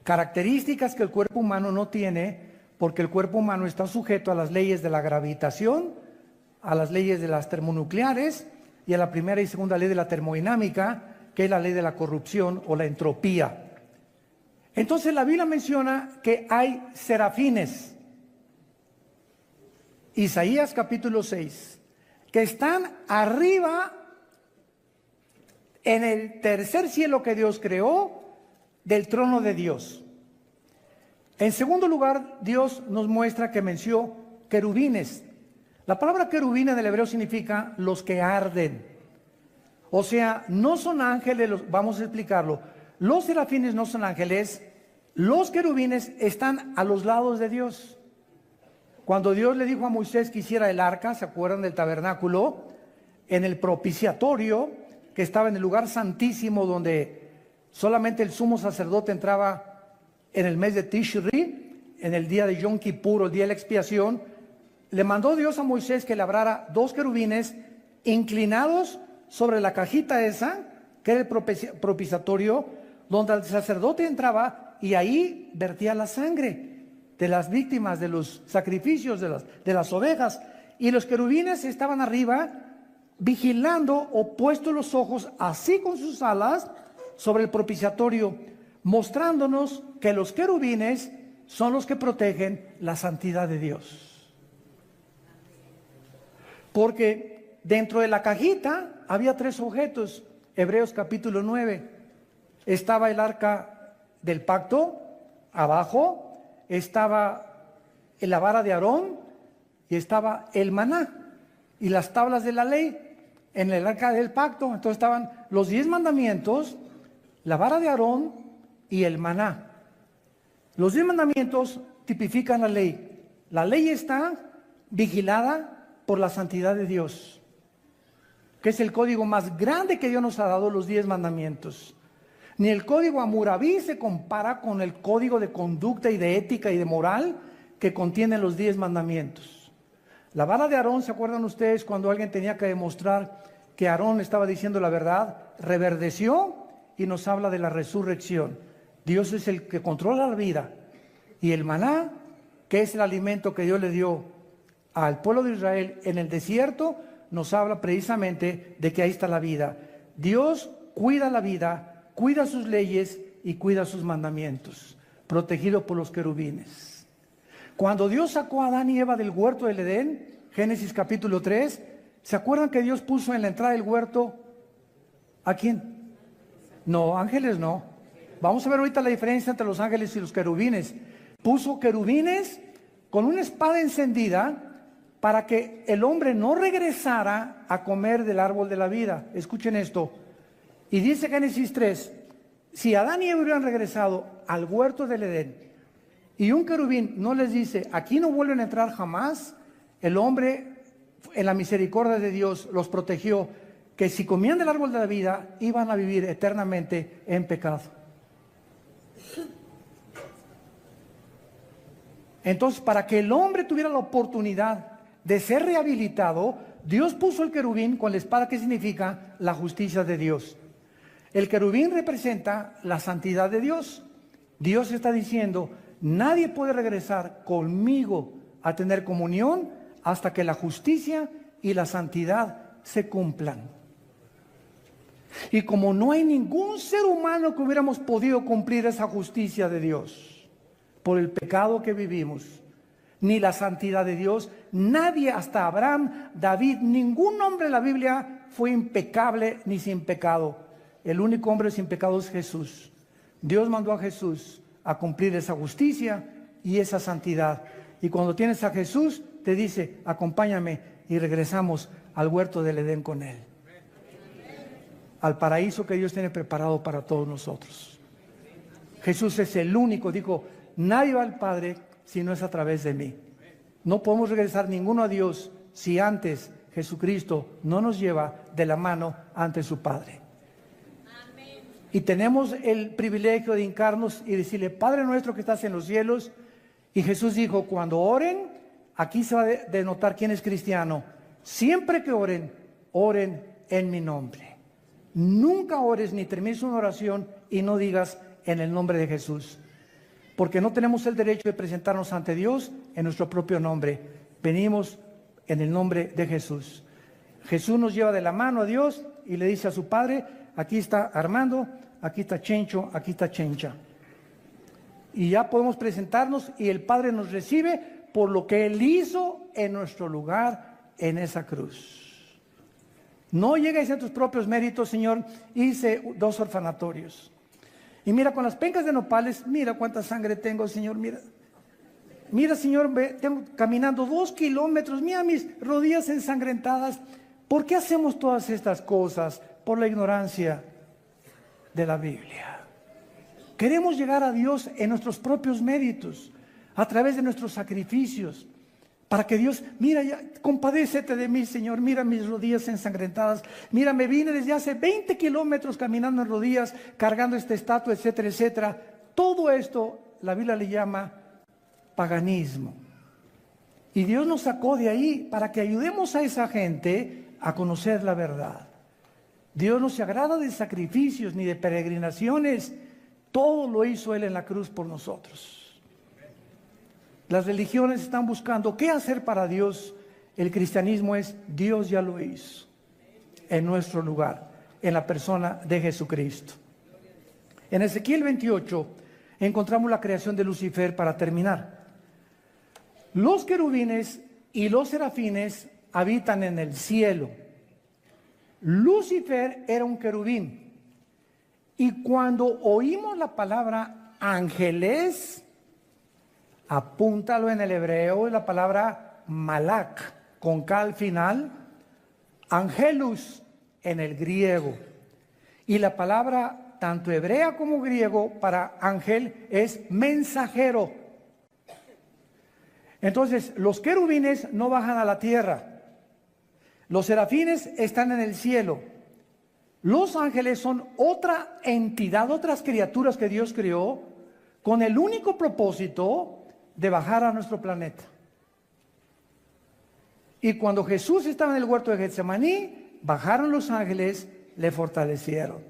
Características que el cuerpo humano no tiene, porque el cuerpo humano está sujeto a las leyes de la gravitación, a las leyes de las termonucleares y a la primera y segunda ley de la termodinámica, que es la ley de la corrupción o la entropía. Entonces la Biblia menciona que hay serafines, Isaías capítulo 6, que están arriba en el tercer cielo que Dios creó del trono de Dios. En segundo lugar, Dios nos muestra que mencionó querubines. La palabra querubín en el hebreo significa los que arden. O sea, no son ángeles, vamos a explicarlo. Los serafines no son ángeles, los querubines están a los lados de Dios. Cuando Dios le dijo a Moisés que hiciera el arca, ¿se acuerdan del tabernáculo? En el propiciatorio, que estaba en el lugar santísimo, donde solamente el sumo sacerdote entraba en el mes de Tishri, en el día de Yom Kippur, el día de la expiación, le mandó Dios a Moisés que labrara 2 querubines inclinados sobre la cajita esa, que era el propiciatorio, donde el sacerdote entraba y ahí vertía la sangre de las víctimas, de los sacrificios, de las ovejas. Y los querubines estaban arriba vigilando o puestos los ojos así con sus alas sobre el propiciatorio, mostrándonos que los querubines son los que protegen la santidad de Dios. Porque dentro de la cajita había 3 objetos. Hebreos capítulo 9. Estaba el arca del pacto abajo, estaba la vara de Aarón y estaba el maná y las tablas de la ley en el arca del pacto. Entonces estaban los 10 mandamientos, la vara de Aarón y el maná. Los 10 mandamientos tipifican la ley. La ley está vigilada por la santidad de Dios, que es el código más grande que Dios nos ha dado, los 10 mandamientos. Ni el código Hammurabi se compara con el código de conducta y de ética y de moral que contienen los 10 mandamientos. La vara de Aarón, ¿se acuerdan ustedes cuando alguien tenía que demostrar que Aarón estaba diciendo la verdad? Reverdeció y nos habla de la resurrección. Dios es el que controla la vida. Y el maná, que es el alimento que Dios le dio al pueblo de Israel en el desierto, nos habla precisamente de que ahí está la vida. Dios cuida la vida, cuida sus leyes y cuida sus mandamientos, protegido por los querubines. Cuando Dios sacó a Adán y Eva del huerto del Edén, Génesis capítulo 3, ¿se acuerdan que Dios puso en la entrada del huerto a quién? No, ángeles no. Vamos a ver ahorita la diferencia entre los ángeles y los querubines. Puso querubines con una espada encendida para que el hombre no regresara a comer del árbol de la vida. Escuchen esto. Y dice Génesis 3, si Adán y Eva hubieran regresado al huerto del Edén y un querubín no les dice, aquí no vuelven a entrar jamás, el hombre en la misericordia de Dios los protegió, que si comían del árbol de la vida iban a vivir eternamente en pecado. Entonces, para que el hombre tuviera la oportunidad de ser rehabilitado, Dios puso el querubín con la espada, que significa la justicia de Dios. El querubín representa la santidad de Dios. Dios está diciendo, nadie puede regresar conmigo a tener comunión hasta que la justicia y la santidad se cumplan. Y como no hay ningún ser humano que hubiéramos podido cumplir esa justicia de Dios por el pecado que vivimos, ni la santidad de Dios, nadie, hasta Abraham, David, ningún hombre en la Biblia fue impecable ni sin pecado. El único hombre sin pecado es Jesús. Dios mandó a Jesús a cumplir esa justicia y esa santidad. Y cuando tienes a Jesús, te dice, acompáñame, y regresamos al huerto del Edén con Él, al paraíso que Dios tiene preparado para todos nosotros. Jesús es el único, dijo, nadie va al Padre si no es a través de mí. No podemos regresar ninguno a Dios si antes Jesucristo no nos lleva de la mano ante su Padre. Amén. Y tenemos el privilegio de hincarnos y decirle, Padre nuestro que estás en los cielos. Y Jesús dijo, cuando oren, aquí se va a denotar quién es cristiano. Siempre que oren, oren en mi nombre. Nunca ores ni termines una oración y no digas en el nombre de Jesús. Porque no tenemos el derecho de presentarnos ante Dios en nuestro propio nombre. Venimos en el nombre de Jesús. Jesús nos lleva de la mano a Dios y le dice a su Padre, aquí está Armando, aquí está Chencho, aquí está Chencha. Y ya podemos presentarnos y el Padre nos recibe por lo que Él hizo en nuestro lugar en esa cruz. No llegues a tus propios méritos, Señor. Hice 2 orfanatorios. Y mira, con las pencas de nopales, mira cuánta sangre tengo, Señor, mira. Mira, Señor, tengo caminando 2 kilómetros, mira mis rodillas ensangrentadas. ¿Por qué hacemos todas estas cosas? Por la ignorancia de la Biblia. Queremos llegar a Dios en nuestros propios méritos, a través de nuestros sacrificios. Para que Dios, mira, ya, compadécete de mí, Señor, mira mis rodillas ensangrentadas, mira, me vine desde hace 20 kilómetros caminando en rodillas, cargando esta estatua, etcétera, etcétera. Todo esto, la Biblia le llama paganismo. Y Dios nos sacó de ahí para que ayudemos a esa gente a conocer la verdad. Dios no se agrada de sacrificios ni de peregrinaciones, todo lo hizo Él en la cruz por nosotros. Las religiones están buscando qué hacer para Dios. El cristianismo es Dios ya lo hizo en nuestro lugar, en la persona de Jesucristo. En Ezequiel 28 encontramos la creación de Lucifer para terminar. Los querubines y los serafines habitan en el cielo. Lucifer era un querubín. Y cuando oímos la palabra ángeles, apúntalo en el hebreo, es la palabra malak, con K al final, angelus en el griego. Y la palabra, tanto hebrea como griego, para ángel es mensajero. Entonces, los querubines no bajan a la tierra. Los serafines están en el cielo. Los ángeles son otra entidad, otras criaturas que Dios creó, con el único propósito de bajar a nuestro planeta. Y cuando Jesús estaba en el huerto de Getsemaní, bajaron los ángeles, le fortalecieron.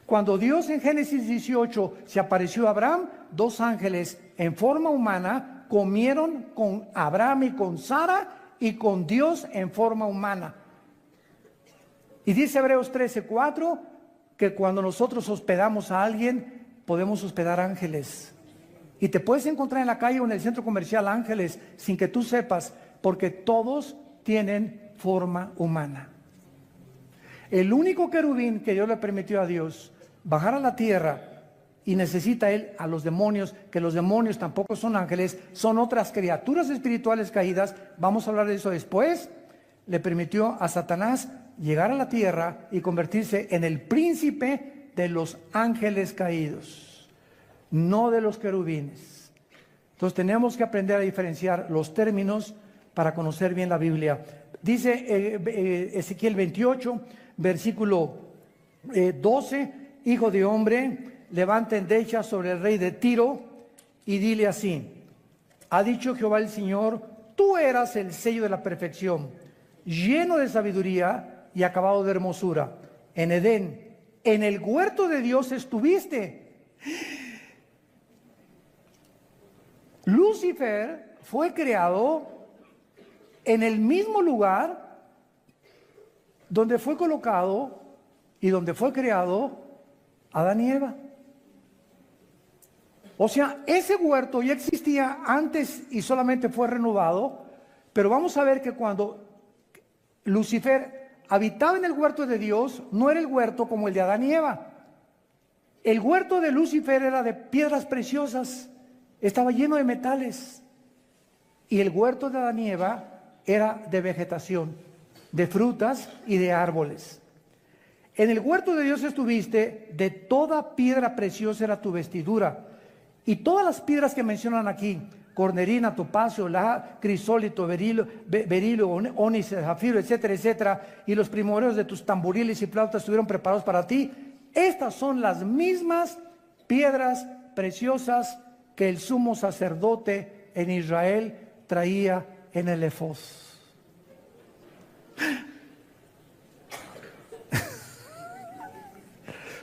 Cuando Dios en Génesis 18 se apareció a Abraham, 2 ángeles en forma humana comieron con Abraham y con Sara y con Dios en forma humana. Y dice Hebreos 13:4 que cuando nosotros hospedamos a alguien, podemos hospedar ángeles. Y te puedes encontrar en la calle o en el centro comercial ángeles sin que tú sepas, porque todos tienen forma humana. El único querubín que Dios le permitió a Dios bajar a la tierra, y necesita Él a los demonios, que los demonios tampoco son ángeles, son otras criaturas espirituales caídas, vamos a hablar de eso después, le permitió a Satanás llegar a la tierra y convertirse en el príncipe de los ángeles caídos, no de los querubines. Entonces tenemos que aprender a diferenciar los términos para conocer bien la Biblia. Dice Ezequiel 28, versículo 12, hijo de hombre, levanta endecha sobre el rey de Tiro y dile así: ha dicho Jehová el Señor, tú eras el sello de la perfección, lleno de sabiduría y acabado de hermosura. En Edén, en el huerto de Dios estuviste. Lucifer fue creado en el mismo lugar donde fue colocado y donde fue creado Adán y Eva. O sea, ese huerto ya existía antes y solamente fue renovado, pero vamos a ver que cuando Lucifer habitaba en el huerto de Dios, no era el huerto como el de Adán y Eva. El huerto de Lucifer era de piedras preciosas, estaba lleno de metales. Y el huerto de Adán y Eva era de vegetación, de frutas y de árboles. En el huerto de Dios estuviste, de toda piedra preciosa era tu vestidura. Y todas las piedras que mencionan aquí, cornerina, topacio, crisólito, berilo, ónice, zafiro, etcétera, etcétera, y los primordios de tus tamboriles y flautas estuvieron preparados para ti. Estas son las mismas piedras preciosas que el sumo sacerdote en Israel traía en el efod.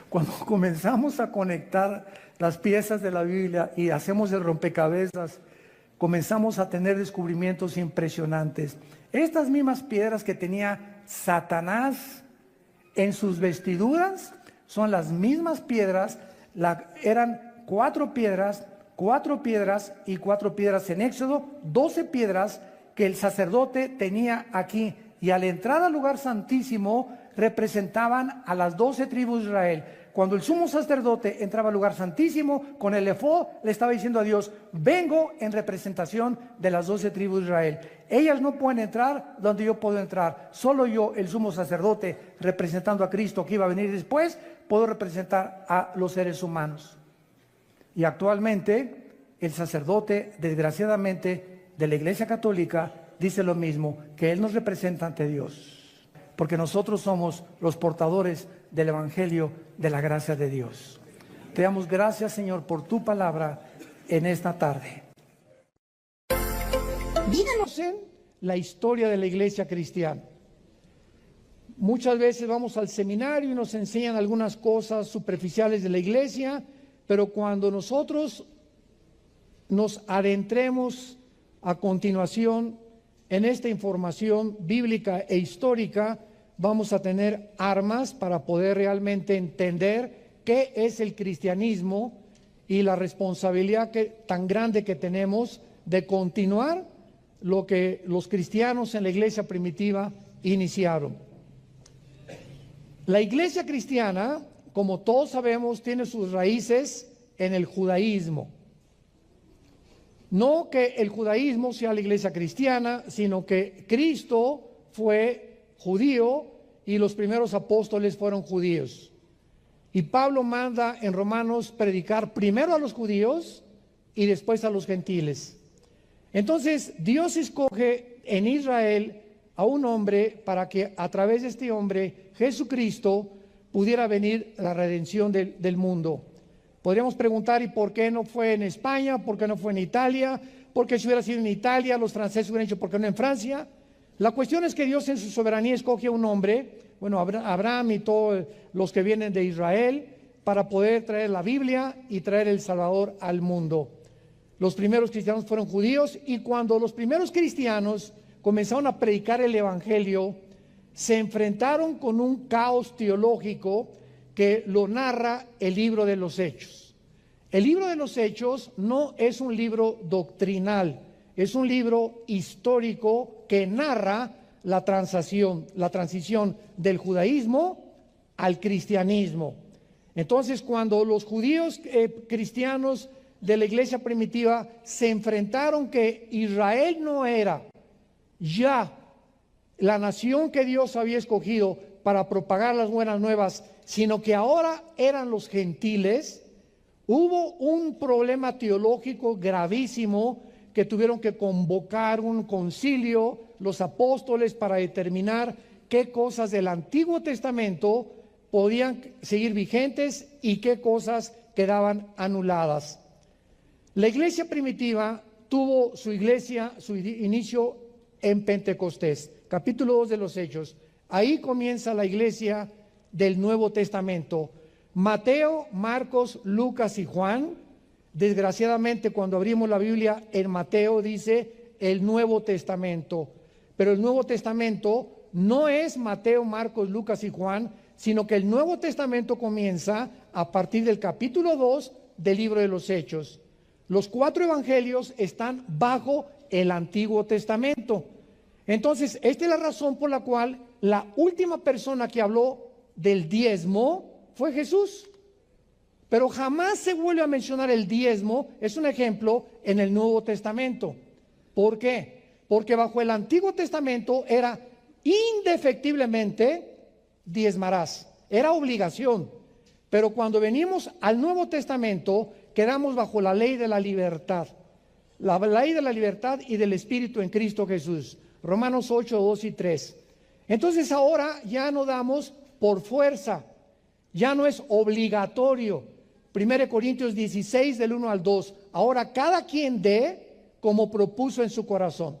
Cuando comenzamos a conectar las piezas de la Biblia y hacemos el rompecabezas, comenzamos a tener descubrimientos impresionantes. Estas mismas piedras que tenía Satanás en sus vestiduras son las mismas piedras, eran 4 piedras y 4 piedras en Éxodo, 12 piedras que el sacerdote tenía aquí, y al entrar al lugar santísimo representaban a las 12 tribus de Israel. Cuando el sumo sacerdote entraba al lugar santísimo con el efod, le estaba diciendo a Dios: vengo en representación de las 12 tribus de Israel. Ellas no pueden entrar donde yo puedo entrar. Solo yo, el sumo sacerdote, representando a Cristo que iba a venir después, puedo representar a los seres humanos. Y actualmente el sacerdote, desgraciadamente, de la Iglesia Católica dice lo mismo, que Él nos representa ante Dios, porque nosotros somos los portadores del Evangelio de la gracia de Dios. Te damos gracias, Señor, por tu palabra en esta tarde. Díganos en la historia de la iglesia cristiana. Muchas veces vamos al seminario y nos enseñan algunas cosas superficiales de la iglesia, pero cuando nosotros nos adentremos a continuación en esta información bíblica e histórica, vamos a tener armas para poder realmente entender qué es el cristianismo y la responsabilidad tan grande que tenemos de continuar lo que los cristianos en la iglesia primitiva iniciaron. La iglesia cristiana, como todos sabemos, tiene sus raíces en el judaísmo. No que el judaísmo sea la iglesia cristiana, sino que Cristo fue judío y los primeros apóstoles fueron judíos. Y Pablo manda en Romanos predicar primero a los judíos y después a los gentiles. Entonces Dios escoge en Israel a un hombre para que a través de este hombre, Jesucristo, pudiera venir la redención del mundo. Podríamos preguntar: ¿y por qué no fue en España? ¿Por qué no fue en Italia? ¿Por qué si hubiera sido en Italia los franceses hubieran dicho por qué no en Francia? La cuestión es que Dios en su soberanía escoge a un hombre, bueno, Abraham y todos los que vienen de Israel, para poder traer la Biblia y traer el Salvador al mundo. Los primeros cristianos fueron judíos, y cuando los primeros cristianos comenzaron a predicar el Evangelio, se enfrentaron con un caos teológico que lo narra el libro de los Hechos. El libro de los Hechos no es un libro doctrinal, es un libro histórico que narra la transición del judaísmo al cristianismo. Entonces, cuando los judíos cristianos de la iglesia primitiva se enfrentaron que Israel no era ya la nación que Dios había escogido para propagar las buenas nuevas, sino que ahora eran los gentiles, hubo un problema teológico gravísimo que tuvieron que convocar un concilio los apóstoles para determinar qué cosas del Antiguo Testamento podían seguir vigentes y qué cosas quedaban anuladas. La iglesia primitiva tuvo su inicio en Pentecostés, capítulo 2 de los Hechos. Ahí comienza la iglesia del Nuevo Testamento. Mateo, Marcos, Lucas y Juan Desgraciadamente, cuando abrimos la Biblia en Mateo dice el Nuevo Testamento, pero el Nuevo Testamento no es Mateo, Marcos, Lucas y Juan, sino que el Nuevo Testamento comienza a partir del capítulo 2 del libro de los Hechos. Los 4 evangelios están bajo el Antiguo Testamento. Entonces, esta es la razón por la cual la última persona que habló del diezmo fue Jesús. Pero jamás se vuelve a mencionar el diezmo, es un ejemplo, en el Nuevo Testamento. ¿Por qué? Porque bajo el Antiguo Testamento era indefectiblemente diezmarás, era obligación. Pero cuando venimos al Nuevo Testamento, quedamos bajo la ley de la libertad. La ley de la libertad y del Espíritu en Cristo Jesús. Romanos 8, 2 y 3. Entonces ahora ya no damos por fuerza, ya no es obligatorio. 1 Corintios 16 del 1 al 2. Ahora cada quien dé como propuso en su corazón.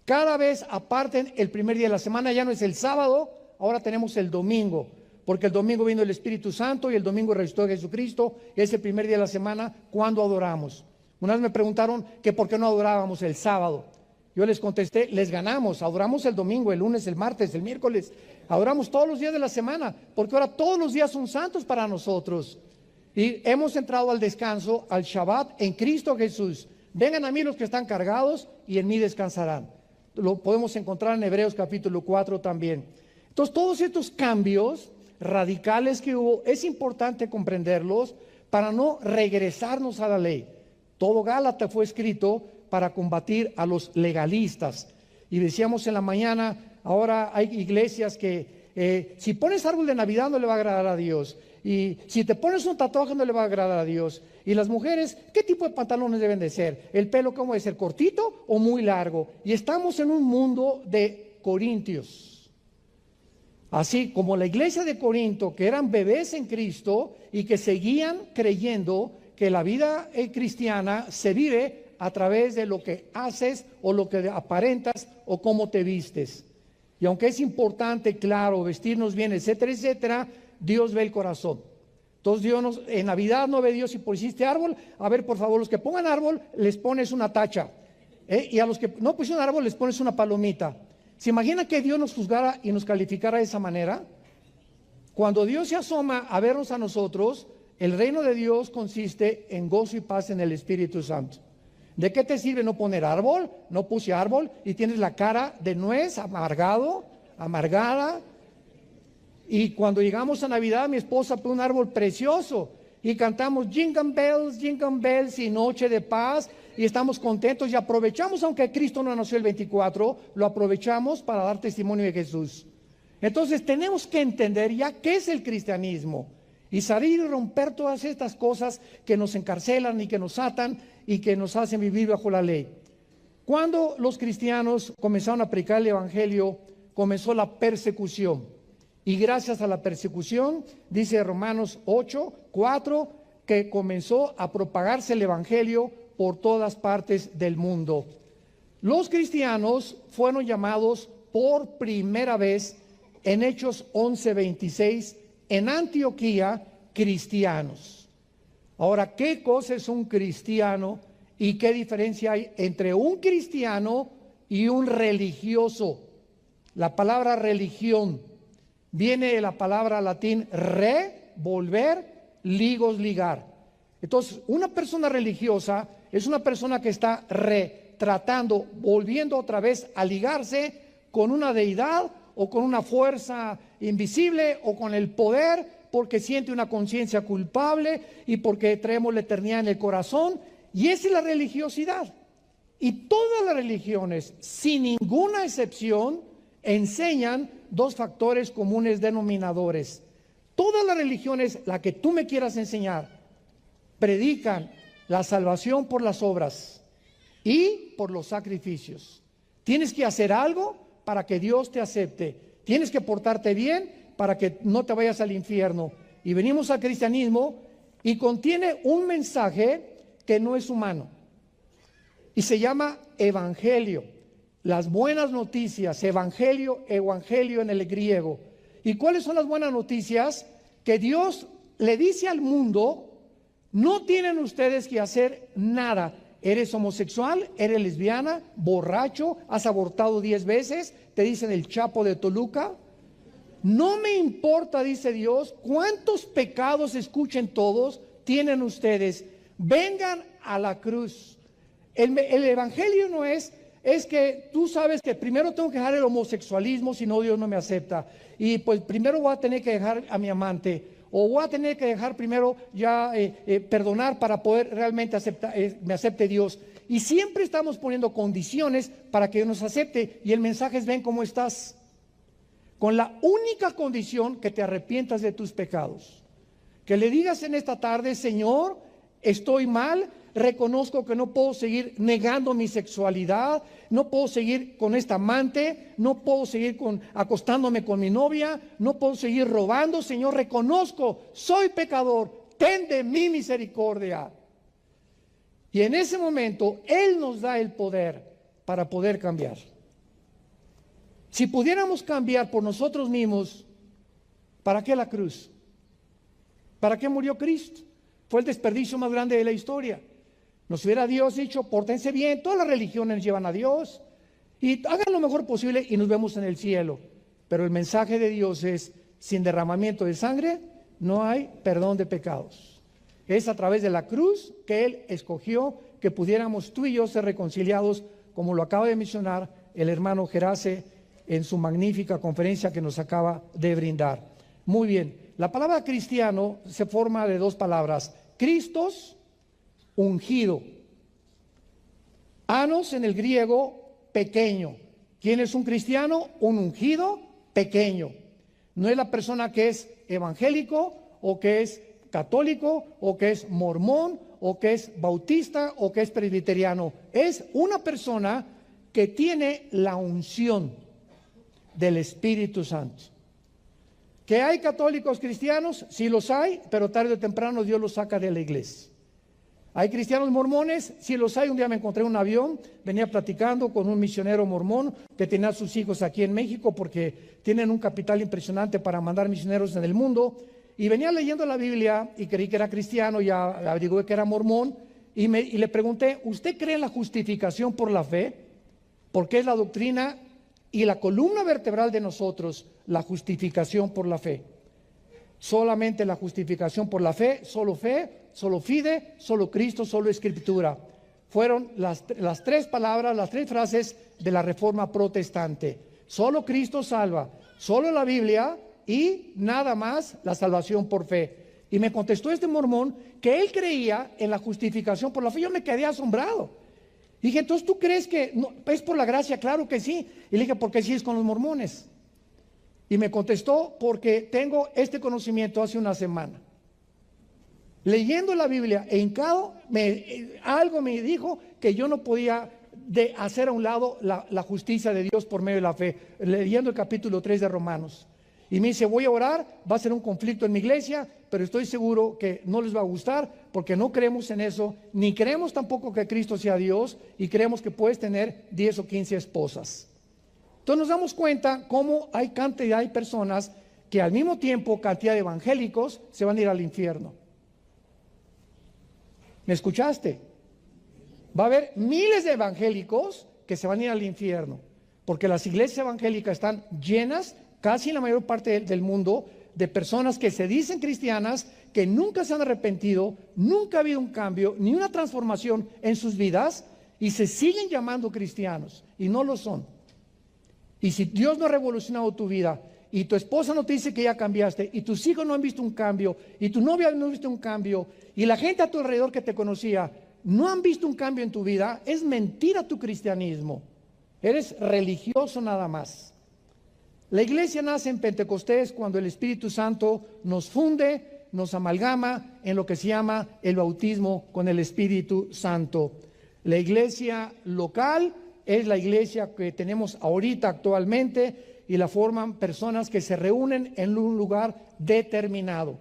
Cada vez aparten el primer día de la semana, ya no es el sábado, ahora tenemos el domingo, porque el domingo vino el Espíritu Santo y el domingo resucitó Jesucristo, y es el primer día de la semana cuando adoramos. Una vez me preguntaron que por qué no adorábamos el sábado. Yo les contesté, les ganamos, adoramos el domingo, el lunes, el martes, el miércoles, adoramos todos los días de la semana, porque ahora todos los días son santos para nosotros. Y hemos entrado al descanso, al Shabbat en Cristo Jesús. Vengan a mí los que están cargados y en mí descansarán. Lo podemos encontrar en Hebreos capítulo 4 también. Entonces todos estos cambios radicales que hubo, es importante comprenderlos para no regresarnos a la ley. Todo Gálatas fue escrito para combatir a los legalistas. Y decíamos en la mañana, ahora hay iglesias que si pones árbol de Navidad no le va a agradar a Dios. Y si te pones un tatuaje no le va a agradar a Dios. Y las mujeres, ¿qué tipo de pantalones deben de ser? ¿El pelo cómo debe ser? ¿Cortito o muy largo? Y estamos en un mundo de corintios. Así como la iglesia de Corinto, que eran bebés en Cristo y que seguían creyendo que la vida cristiana se vive a través de lo que haces o lo que aparentas o cómo te vistes. Y aunque es importante, claro, vestirnos bien, etcétera, etcétera, Dios ve el corazón. Entonces Dios en Navidad no ve Dios si pusiste árbol. A ver, por favor, los que pongan árbol, les pones una tacha. Y a los que no pusieron árbol, les pones una palomita. ¿Se imagina que Dios nos juzgara y nos calificara de esa manera? Cuando Dios se asoma a vernos a nosotros, el reino de Dios consiste en gozo y paz en el Espíritu Santo. ¿De qué te sirve no poner árbol? No puse árbol y tienes la cara de nuez, amargado, amargada. Y cuando llegamos a Navidad, mi esposa pone un árbol precioso y cantamos Jingle Bells y Noche de Paz y estamos contentos y aprovechamos, aunque Cristo no nació el 24, lo aprovechamos para dar testimonio de Jesús. Entonces tenemos que entender ya qué es el cristianismo y salir y romper todas estas cosas que nos encarcelan y que nos atan y que nos hacen vivir bajo la ley. Cuando los cristianos comenzaron a predicar el evangelio, comenzó la persecución. Y gracias a la persecución, dice Romanos 8, 4, que comenzó a propagarse el evangelio por todas partes del mundo. Los cristianos fueron llamados por primera vez en Hechos 11:26 en Antioquía cristianos. Ahora, ¿qué cosa es un cristiano y qué diferencia hay entre un cristiano y un religioso? La palabra religión viene de la palabra latín volver, ligos, ligar. Entonces, una persona religiosa es una persona que está tratando, volviendo otra vez a ligarse con una deidad o con una fuerza invisible o con el poder, porque siente una conciencia culpable y porque traemos la eternidad en el corazón. Y esa es la religiosidad. Y todas las religiones, sin ninguna excepción, enseñan dos factores comunes denominadores. Todas las religiones, la que tú me quieras enseñar, predican la salvación por las obras y por los sacrificios. Tienes que hacer algo para que Dios te acepte. Tienes que portarte bien para que no te vayas al infierno. Y venimos al cristianismo y contiene un mensaje que no es humano. Y se llama evangelio. Las buenas noticias, evangelio en el griego. ¿Y cuáles son las buenas noticias? Que Dios le dice al mundo No tienen ustedes que hacer nada. Eres homosexual, eres lesbiana, borracho, has abortado 10 veces, te dicen el Chapo de Toluca. No me importa, dice Dios, cuántos pecados, escuchen todos, tienen ustedes. Vengan a la cruz. El evangelio no es que tú sabes que primero tengo que dejar el homosexualismo, si no Dios no me acepta. Y pues primero voy a tener que dejar a mi amante. O voy a tener que dejar primero ya perdonar para poder realmente me acepte Dios. Y siempre estamos poniendo condiciones para que nos acepte. Y el mensaje es: ven cómo estás. Con la única condición que te arrepientas de tus pecados. Que le digas en esta tarde: Señor, estoy mal, reconozco que no puedo seguir negando mi sexualidad, no puedo seguir con esta amante, no puedo seguir acostándome con mi novia, no puedo seguir robando. Señor, reconozco, soy pecador, ten de mí misericordia. Y en ese momento Él nos da el poder para poder cambiar. Si pudiéramos cambiar por nosotros mismos, ¿para qué la cruz? ¿Para qué murió Cristo? Fue el desperdicio más grande de la historia. Nos hubiera Dios dicho: pórtense bien, todas las religiones llevan a Dios y hagan lo mejor posible y nos vemos en el cielo. Pero el mensaje de Dios es: sin derramamiento de sangre no hay perdón de pecados. Es a través de la cruz que Él escogió que pudiéramos tú y yo ser reconciliados, como lo acaba de mencionar el hermano Gerace en su magnífica conferencia que nos acaba de brindar. Muy bien, la palabra cristiano se forma de dos palabras: Christos, ungido. Anos en el griego, pequeño. ¿Quién es un cristiano? Un ungido pequeño. No es la persona que es evangélico o que es católico o que es mormón o que es bautista o que es presbiteriano. Es una persona que tiene la unción del Espíritu Santo. ¿Que hay católicos cristianos? Sí los hay, pero tarde o temprano Dios los saca de la iglesia. ¿Hay cristianos mormones? Sí los hay. Un día me encontré en un avión, venía platicando con un misionero mormón que tenía a sus hijos aquí en México porque tienen un capital impresionante para mandar misioneros en el mundo, y venía leyendo la Biblia y creí que era cristiano, ya averigué que era mormón, y le pregunté: ¿usted cree en la justificación por la fe? Porque es la doctrina y la columna vertebral de nosotros, la justificación por la fe. Solamente la justificación por la fe, solo fide, solo Cristo, solo Escritura. Fueron las tres palabras, las tres frases de la Reforma Protestante. Solo Cristo salva, solo la Biblia y nada más la salvación por fe. Y me contestó este mormón que él creía en la justificación por la fe. Yo me quedé asombrado. Dije: entonces, ¿tú crees que no, es por la gracia? Claro que sí. Y le dije: ¿por qué sí es con los mormones? Y me contestó: porque tengo este conocimiento hace una semana. Leyendo la Biblia e hincado, algo me dijo que yo no podía hacer a un lado la justicia de Dios por medio de la fe. Leyendo el capítulo 3 de Romanos. Y me dice: voy a orar, va a ser un conflicto en mi iglesia, pero estoy seguro que no les va a gustar porque no creemos en eso, ni creemos tampoco que Cristo sea Dios, y creemos que puedes tener 10 o 15 esposas. Entonces nos damos cuenta cómo hay cantidad de personas que al mismo tiempo, cantidad de evangélicos, se van a ir al infierno. ¿Me escuchaste? Va a haber miles de evangélicos que se van a ir al infierno, porque las iglesias evangélicas están llenas, casi en la mayor parte del mundo, de personas que se dicen cristianas, que nunca se han arrepentido, nunca ha habido un cambio, ni una transformación en sus vidas, y se siguen llamando cristianos, y no lo son. Y si Dios no ha revolucionado tu vida, y tu esposa no te dice que ya cambiaste, y tus hijos no han visto un cambio, y tu novia no ha visto un cambio, y la gente a tu alrededor que te conocía no han visto un cambio en tu vida, es mentira tu cristianismo. Eres religioso nada más. La iglesia nace en Pentecostés cuando el Espíritu Santo nos funde, nos amalgama en lo que se llama el bautismo con el Espíritu Santo. La iglesia local es la iglesia que tenemos ahorita actualmente, y la forman personas que se reúnen en un lugar determinado.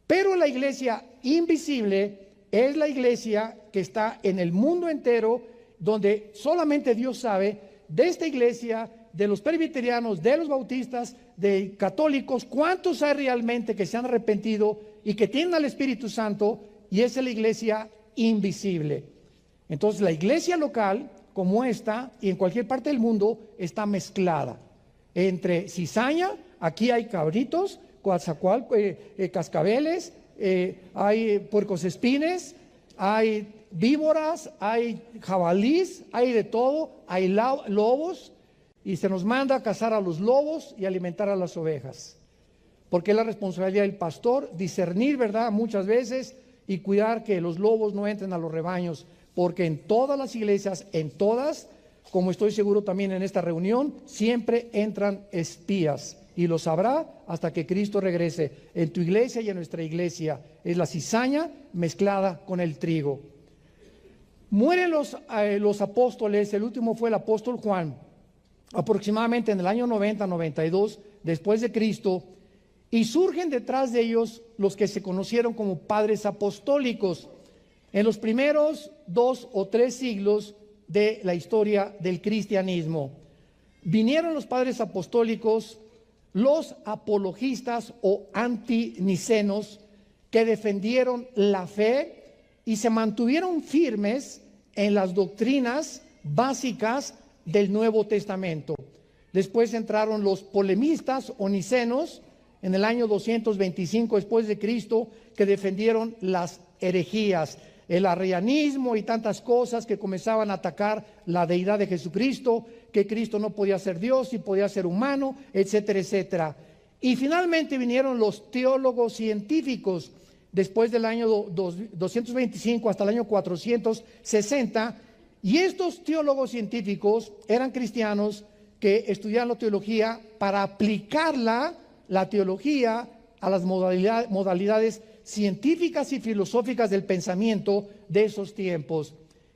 Pero la iglesia invisible es la iglesia que está en el mundo entero, donde solamente Dios sabe. De esta iglesia, de los presbiterianos, de los bautistas, de católicos, ¿cuántos hay realmente que se han arrepentido y que tienen al Espíritu Santo y esa es la iglesia invisible. Entonces la iglesia local, como esta, y en cualquier parte del mundo, está mezclada. Entre cizaña, aquí hay cabritos, cascabeles, hay puercoespines, hay víboras, hay jabalís, hay de todo, hay lobos, y se nos manda a cazar a los lobos y alimentar a las ovejas. Porque es la responsabilidad del pastor discernir, ¿verdad?, muchas veces, y cuidar que los lobos no entren a los rebaños, porque en todas las iglesias, en todas, como estoy seguro también en esta reunión, siempre entran espías, y lo sabrá hasta que Cristo regrese. En tu iglesia y en nuestra iglesia es la cizaña mezclada con el trigo. Mueren los apóstoles. El último fue el apóstol Juan, aproximadamente en el año 90-92 después de Cristo, y surgen detrás de ellos los que se conocieron como padres apostólicos en los primeros 2 o 3 siglos de la historia del cristianismo. Vinieron los padres apostólicos, los apologistas o antinicenos, que defendieron la fe y se mantuvieron firmes en las doctrinas básicas del Nuevo Testamento. Después entraron los polemistas o nicenos en el año 225 después de Cristo, que defendieron las herejías, el arrianismo y tantas cosas que comenzaban a atacar la deidad de Jesucristo, que Cristo no podía ser Dios y podía ser humano, etcétera, etcétera. Y finalmente vinieron los teólogos científicos después del año 225 hasta el año 460, y estos teólogos científicos eran cristianos que estudiaban la teología para aplicarla, la teología, a las modalidades científicas y filosóficas del pensamiento de esos tiempos.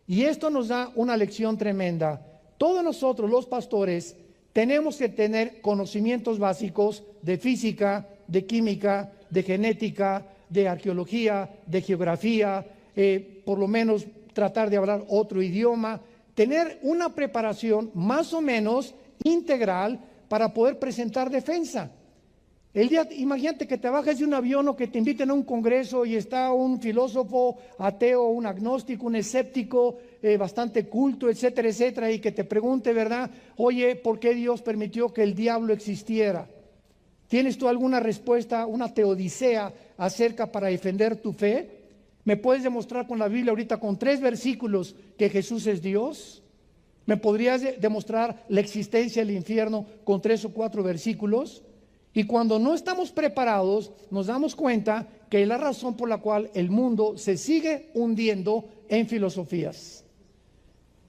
Y esto nos da una lección tremenda. Todos nosotros, los pastores, tenemos que tener conocimientos básicos de física, de química, de genética, de arqueología, de geografía, por lo menos tratar de hablar otro idioma, tener una preparación más o menos integral para poder presentar defensa. Imagínate que te bajes de un avión o que te inviten a un congreso y está un filósofo ateo, un agnóstico, un escéptico, bastante culto, etcétera, etcétera, y que te pregunte, ¿verdad? Oye, ¿por qué Dios permitió que el diablo existiera? ¿Tienes tú alguna respuesta, una teodicea acerca para defender tu fe? ¿Me puedes demostrar con la Biblia ahorita con 3 versículos que Jesús es Dios? ¿Me podrías demostrar la existencia del infierno con 3 o 4 versículos? Y cuando no estamos preparados, nos damos cuenta que es la razón por la cual el mundo se sigue hundiendo en filosofías.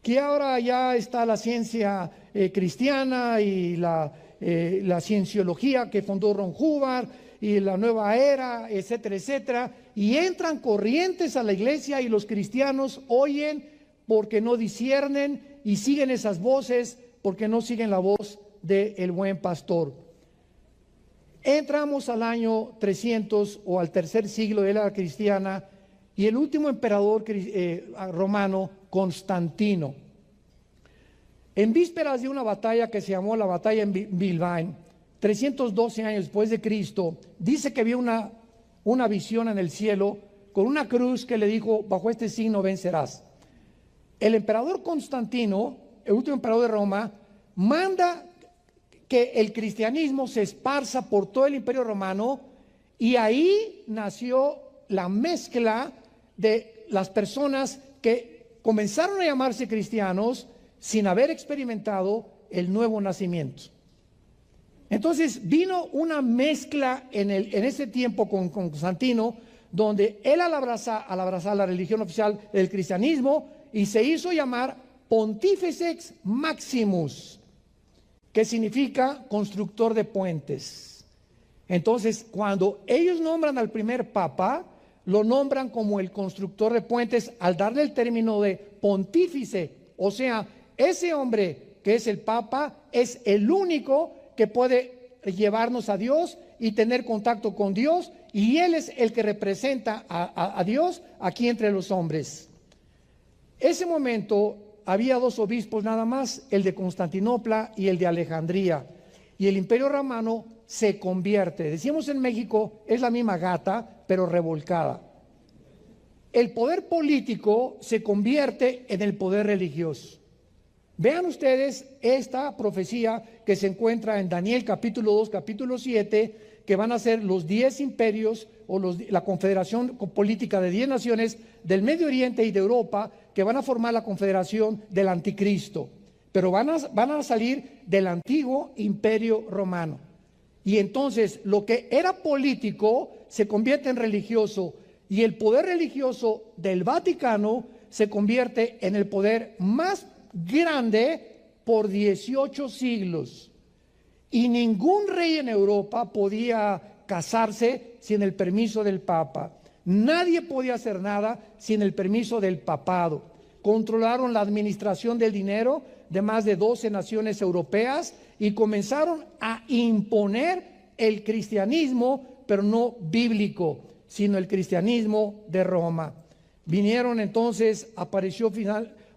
Que ahora ya está la ciencia cristiana y la cienciología que fundó Ron Hubbard y la nueva era, etcétera, etcétera, y entran corrientes a la iglesia y los cristianos oyen porque no disciernen y siguen esas voces porque no siguen la voz del buen pastor. Entramos al año 300 o al tercer siglo de la era cristiana y el último emperador romano, Constantino, en vísperas de una batalla que se llamó la batalla en Bilbaín, 312 años después de Cristo, dice que vio una visión en el cielo con una cruz que le dijo: bajo este signo vencerás. El emperador Constantino, el último emperador de Roma, manda que el cristianismo se esparza por todo el imperio romano, y ahí nació la mezcla de las personas que comenzaron a llamarse cristianos sin haber experimentado el nuevo nacimiento. Entonces vino una mezcla en ese tiempo con Constantino, donde él al abrazar la religión oficial del cristianismo, y se hizo llamar Pontíficex Maximus, que significa constructor de puentes. Entonces, cuando ellos nombran al primer papa, lo nombran como el constructor de puentes al darle el término de pontífice. O sea, ese hombre que es el papa es el único que puede llevarnos a Dios y tener contacto con Dios, y él es el que representa a Dios aquí entre los hombres. Ese momento había 2 obispos nada más, el de Constantinopla y el de Alejandría, y el imperio romano se convierte. Decimos en México, es la misma gata, pero revolcada. el poder político se convierte en el poder religioso. Vean ustedes esta profecía que se encuentra en Daniel capítulo 2, capítulo 7, que van a ser los 10 imperios o la confederación política de 10 naciones del Medio Oriente y de Europa, que van a formar la confederación del anticristo, pero van a salir del antiguo imperio romano. Y entonces lo que era político se convierte en religioso, y el poder religioso del Vaticano se convierte en el poder más grande por 18 siglos. Y ningún rey en Europa podía casarse sin el permiso del Papa. Nadie podía hacer nada sin el permiso del papado. Controlaron la administración del dinero de más de 12 naciones europeas y comenzaron a imponer el cristianismo, pero no bíblico, sino el cristianismo de Roma. Vinieron entonces, apareció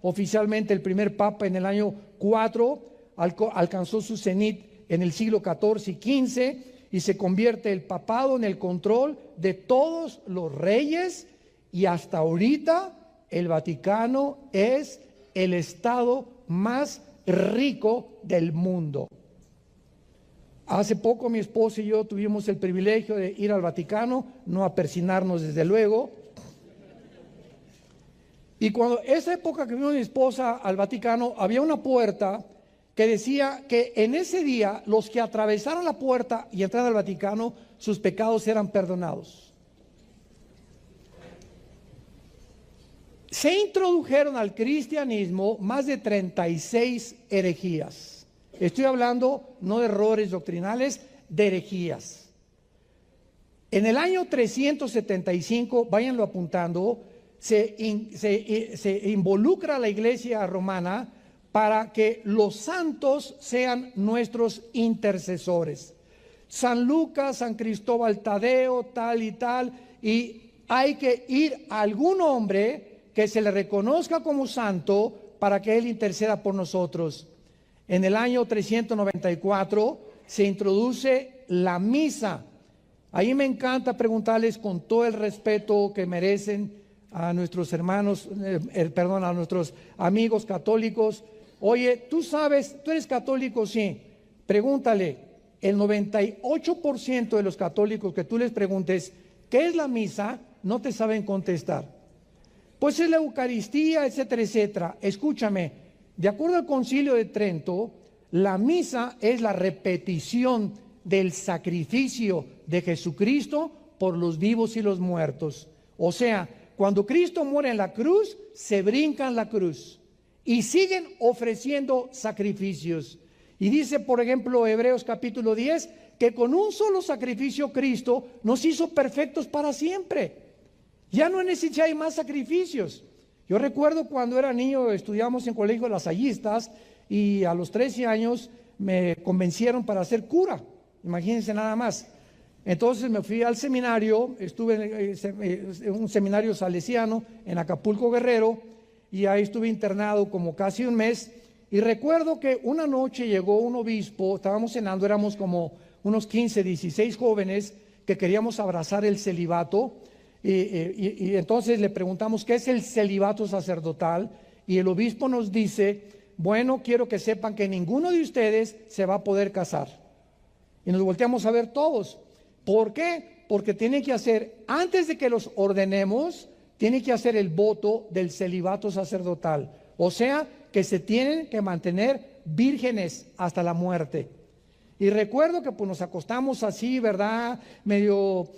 oficialmente el primer papa en el año 4, alcanzó su cenit en el siglo XIV y XV, y se convierte el papado en el control de todos los reyes, y hasta ahorita el Vaticano es el estado más rico del mundo. Hace poco mi esposa y yo tuvimos el privilegio de ir al Vaticano, no a persinarnos desde luego. Y cuando esa época que vino mi esposa al Vaticano, había una puerta que decía que en ese día los que atravesaron la puerta y entraron al Vaticano, sus pecados eran perdonados. Se introdujeron al cristianismo más de 36 herejías. Estoy hablando no de errores doctrinales, de herejías. En el año 375, váyanlo apuntando, se involucra a la iglesia romana para que los santos sean nuestros intercesores. San Lucas, San Cristóbal Tadeo, tal y tal, y hay que ir a algún hombre que se le reconozca como santo para que él interceda por nosotros. En el año 394 se introduce la misa. Ahí me encanta preguntarles con todo el respeto que merecen a nuestros hermanos, a nuestros amigos católicos. Oye, tú sabes, tú eres católico, sí. Pregúntale, el 98% de los católicos que tú les preguntes, ¿qué es la misa? No te saben contestar. Pues es la Eucaristía, etcétera, etcétera. Escúchame, de acuerdo al Concilio de Trento, la misa es la repetición del sacrificio de Jesucristo por los vivos y los muertos. O sea, cuando Cristo muere en la cruz, se brincan la cruz y siguen ofreciendo sacrificios. Y dice, por ejemplo, Hebreos capítulo 10, que con un solo sacrificio Cristo nos hizo perfectos para siempre. Ya no hay más sacrificios. Yo recuerdo cuando era niño, estudiamos en colegio lasallistas y a los 13 años me convencieron para ser cura. Imagínense nada más. Entonces me fui al seminario, estuve en un seminario salesiano en Acapulco, Guerrero, y ahí estuve internado como casi un mes. Y recuerdo que una noche llegó un obispo, estábamos cenando, éramos como unos 15, 16 jóvenes que queríamos abrazar el celibato. Y entonces le preguntamos qué es el celibato sacerdotal, y el obispo nos dice, bueno, quiero que sepan que ninguno de ustedes se va a poder casar. Y nos volteamos a ver todos. ¿Por qué? Porque tienen que hacer, antes de que los ordenemos, tienen que hacer el voto del celibato sacerdotal. O sea, que se tienen que mantener vírgenes hasta la muerte. Y recuerdo que pues nos acostamos así, ¿verdad? Medio,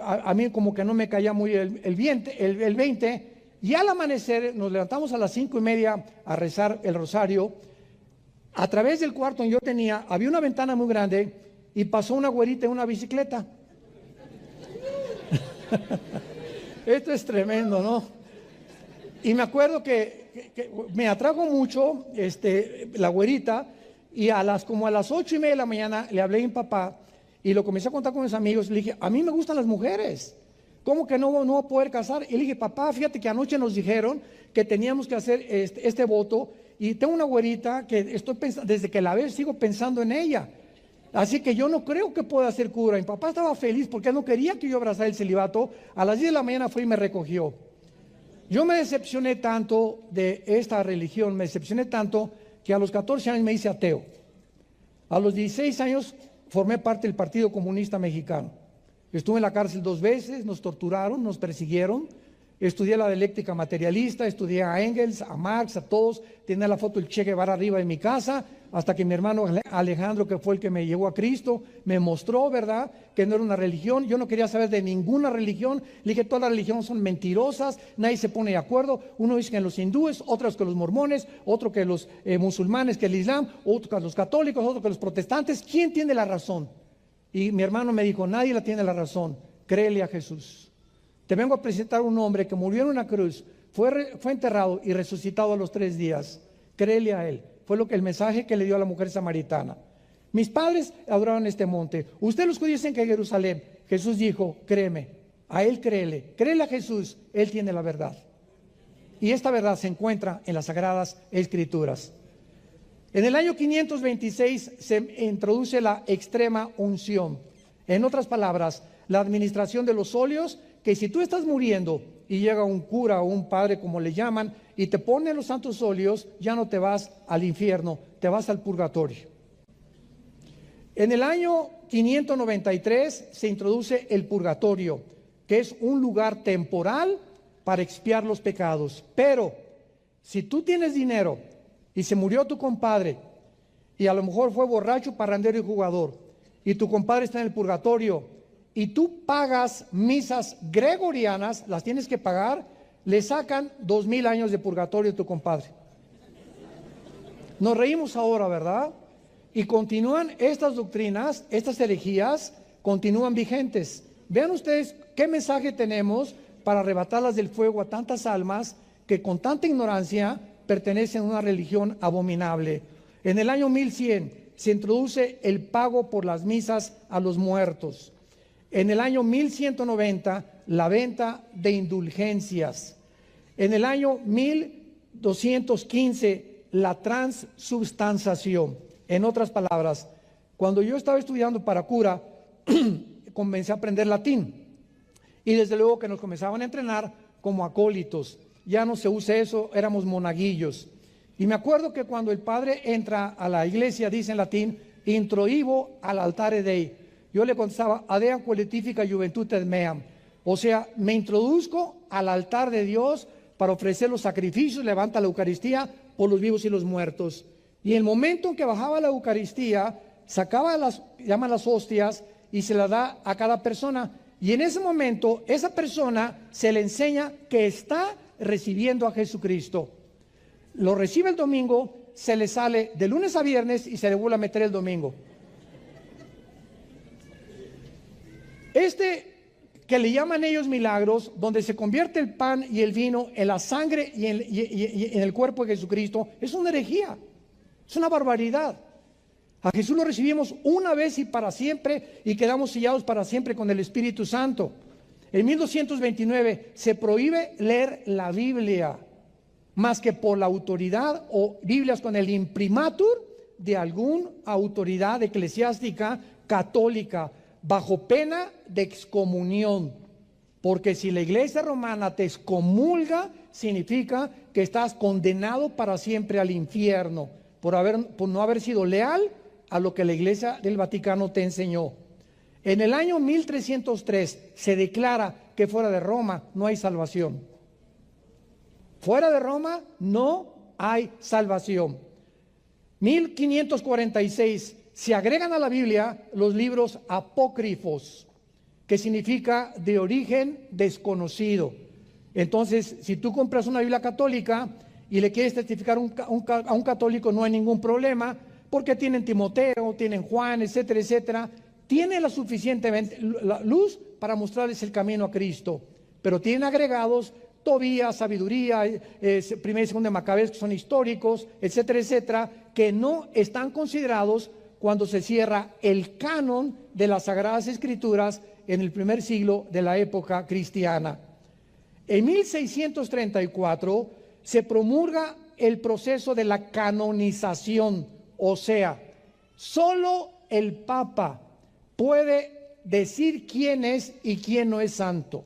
a mí como que no me caía muy el 20, y al amanecer nos levantamos a las 5:30 a rezar el rosario. A través del cuarto donde yo tenía, había una ventana muy grande y pasó una güerita en una bicicleta. Esto es tremendo, ¿no? Y me acuerdo que me atrajo mucho la güerita. Y como a las 8:30 de la mañana le hablé a mi papá y lo comencé a contar con mis amigos. Le dije, a mí me gustan las mujeres, ¿cómo que no voy a poder casar? Y le dije, papá, fíjate que anoche nos dijeron que teníamos que hacer este voto, y tengo una güerita que estoy pensando, desde que la veo sigo pensando en ella. Así que yo no creo que pueda ser cura. Mi papá estaba feliz porque él no quería que yo abrazara el celibato. A las 10 de la mañana fue y me recogió. Yo me decepcioné tanto de esta religión, me decepcioné tanto que a los 14 años me hice ateo. A los 16 años formé parte del Partido Comunista Mexicano. Estuve en la cárcel 2 veces, nos torturaron, nos persiguieron. Estudié la dialéctica materialista, estudié a Engels, a Marx, a todos. Tenía la foto del Che Guevara arriba de mi casa, hasta que mi hermano Alejandro, que fue el que me llevó a Cristo, me mostró, ¿verdad?, que no era una religión. Yo no quería saber de ninguna religión. Le dije, todas las religiones son mentirosas, nadie se pone de acuerdo. Uno dice que los hindúes, otros que los mormones, otro que los musulmanes, que el Islam, otro que los católicos, otro que los protestantes. ¿Quién tiene la razón? Y mi hermano me dijo, nadie la tiene la razón, créele a Jesús. Te vengo a presentar un hombre que murió en una cruz, fue enterrado y resucitado a los 3 días. Créele a él. Fue el mensaje que le dio a la mujer samaritana. Mis padres adoraron este monte. Ustedes los judíos dicen que en Jerusalén. Jesús dijo, créeme, a él créele. Créele a Jesús, él tiene la verdad. Y esta verdad se encuentra en las Sagradas Escrituras. En el año 526 se introduce la extrema unción. En otras palabras, la administración de los óleos, que si tú estás muriendo y llega un cura o un padre, como le llaman, y te pone los santos óleos, ya no te vas al infierno, te vas al purgatorio. En el año 593 se introduce el purgatorio, que es un lugar temporal para expiar los pecados. Pero si tú tienes dinero y se murió tu compadre, y a lo mejor fue borracho, parrandero y jugador, y tu compadre está en el purgatorio, y tú pagas misas gregorianas, las tienes que pagar, le sacan 2000 años de purgatorio a tu compadre. Nos reímos ahora, ¿verdad? Y continúan estas doctrinas, estas herejías, continúan vigentes. Vean ustedes qué mensaje tenemos para arrebatarlas del fuego a tantas almas que con tanta ignorancia pertenecen a una religión abominable. En el año 1100 se introduce el pago por las misas a los muertos. En el año 1190, la venta de indulgencias. En el año 1215, la transubstanciación. En otras palabras, cuando yo estaba estudiando para cura, comencé a aprender latín. Y desde luego que nos comenzaban a entrenar como acólitos. Ya no se usa eso, éramos monaguillos. Y me acuerdo que cuando el padre entra a la iglesia, dice en latín, introibo al altare Dei. Yo le contestaba, adea qualifica juventutem meam. O sea, me introduzco al altar de Dios para ofrecer los sacrificios, levanta la Eucaristía por los vivos y los muertos. Y en el momento en que bajaba la Eucaristía, sacaba llaman las hostias y se la da a cada persona. Y en ese momento, esa persona se le enseña que está recibiendo a Jesucristo. Lo recibe el domingo, se le sale de lunes a viernes y se le vuelve a meter el domingo. Que le llaman ellos milagros, donde se convierte el pan y el vino en la sangre y en el cuerpo de Jesucristo, es una herejía, es una barbaridad. A Jesús lo recibimos una vez y para siempre y quedamos sellados para siempre con el Espíritu Santo. En 1229 se prohíbe leer la Biblia más que por la autoridad o Biblias con el imprimatur de alguna autoridad eclesiástica católica, bajo pena de excomunión, porque si la iglesia romana te excomulga, significa que estás condenado para siempre al infierno, por no haber sido leal a lo que la iglesia del Vaticano te enseñó. En el año 1303 se declara que fuera de Roma no hay salvación. Fuera de Roma no hay salvación. 1546 se agregan a la Biblia los libros apócrifos, que significa de origen desconocido. Entonces, si tú compras una Biblia católica y le quieres testificar a un católico, no hay ningún problema, porque tienen Timoteo, tienen Juan, etcétera, etcétera. Tiene la suficiente luz para mostrarles el camino a Cristo, pero tienen agregados Tobías, Sabiduría, Primera y Segunda de Macabeos, que son históricos, etcétera, etcétera, que no están considerados cuando se cierra el canon de las Sagradas Escrituras en el primer siglo de la época cristiana. En 1634 se promulga el proceso de la canonización, o sea, solo el Papa puede decir quién es y quién no es santo.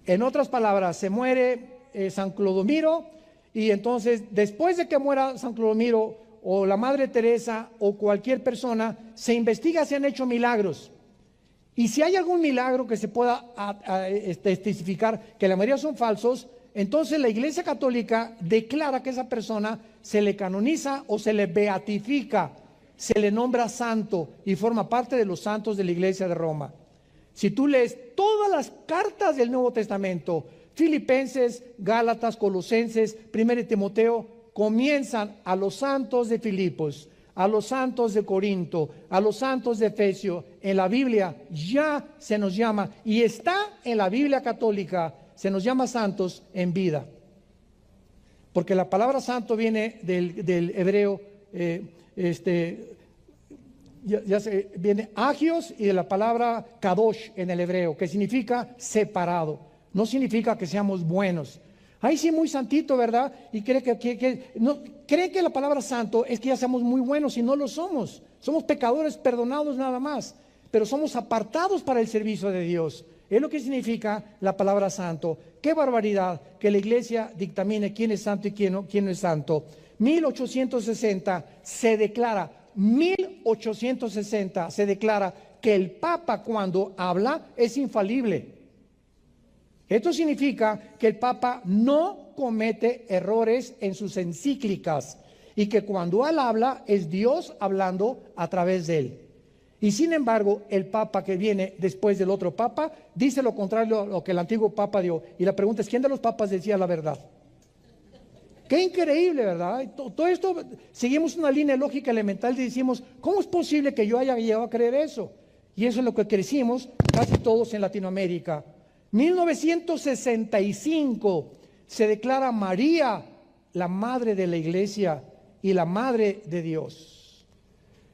En otras palabras, se muere San Clodomiro, y entonces después de que muera San Clodomiro o la Madre Teresa o cualquier persona, se investiga si han hecho milagros. Y si hay algún milagro que se pueda testificar, que la mayoría son falsos, entonces la Iglesia Católica declara que esa persona se le canoniza o se le beatifica, se le nombra santo y forma parte de los santos de la Iglesia de Roma. Si tú lees todas las cartas del Nuevo Testamento, Filipenses, Gálatas, Colosenses, 1 Timoteo, comienzan a los santos de Filipos, a los santos de Corinto, a los santos de Efesio. En la Biblia ya se nos llama, y está en la Biblia católica, se nos llama santos en vida. Porque la palabra santo viene del hebreo, viene agios, y de la palabra kadosh en el hebreo, que significa separado. No significa que seamos buenos. Ahí sí, muy santito, ¿verdad? Y cree que la palabra santo es que ya seamos muy buenos, y no lo somos. Somos pecadores perdonados nada más, pero somos apartados para el servicio de Dios. Es lo que significa la palabra santo. Qué barbaridad que la Iglesia dictamine quién es santo y quién no es santo. 1860 se declara que el Papa, cuando habla, es infalible. Esto significa que el Papa no comete errores en sus encíclicas, y que cuando él habla es Dios hablando a través de él. Y sin embargo, el Papa que viene después del otro Papa dice lo contrario a lo que el antiguo Papa dio. Y la pregunta es, ¿quién de los papas decía la verdad? Qué increíble, ¿verdad? Todo esto, seguimos una línea lógica elemental y decimos, ¿cómo es posible que yo haya llegado a creer eso? Y eso es lo que crecimos casi todos en Latinoamérica. 1965 se declara María la madre de la Iglesia y la madre de Dios.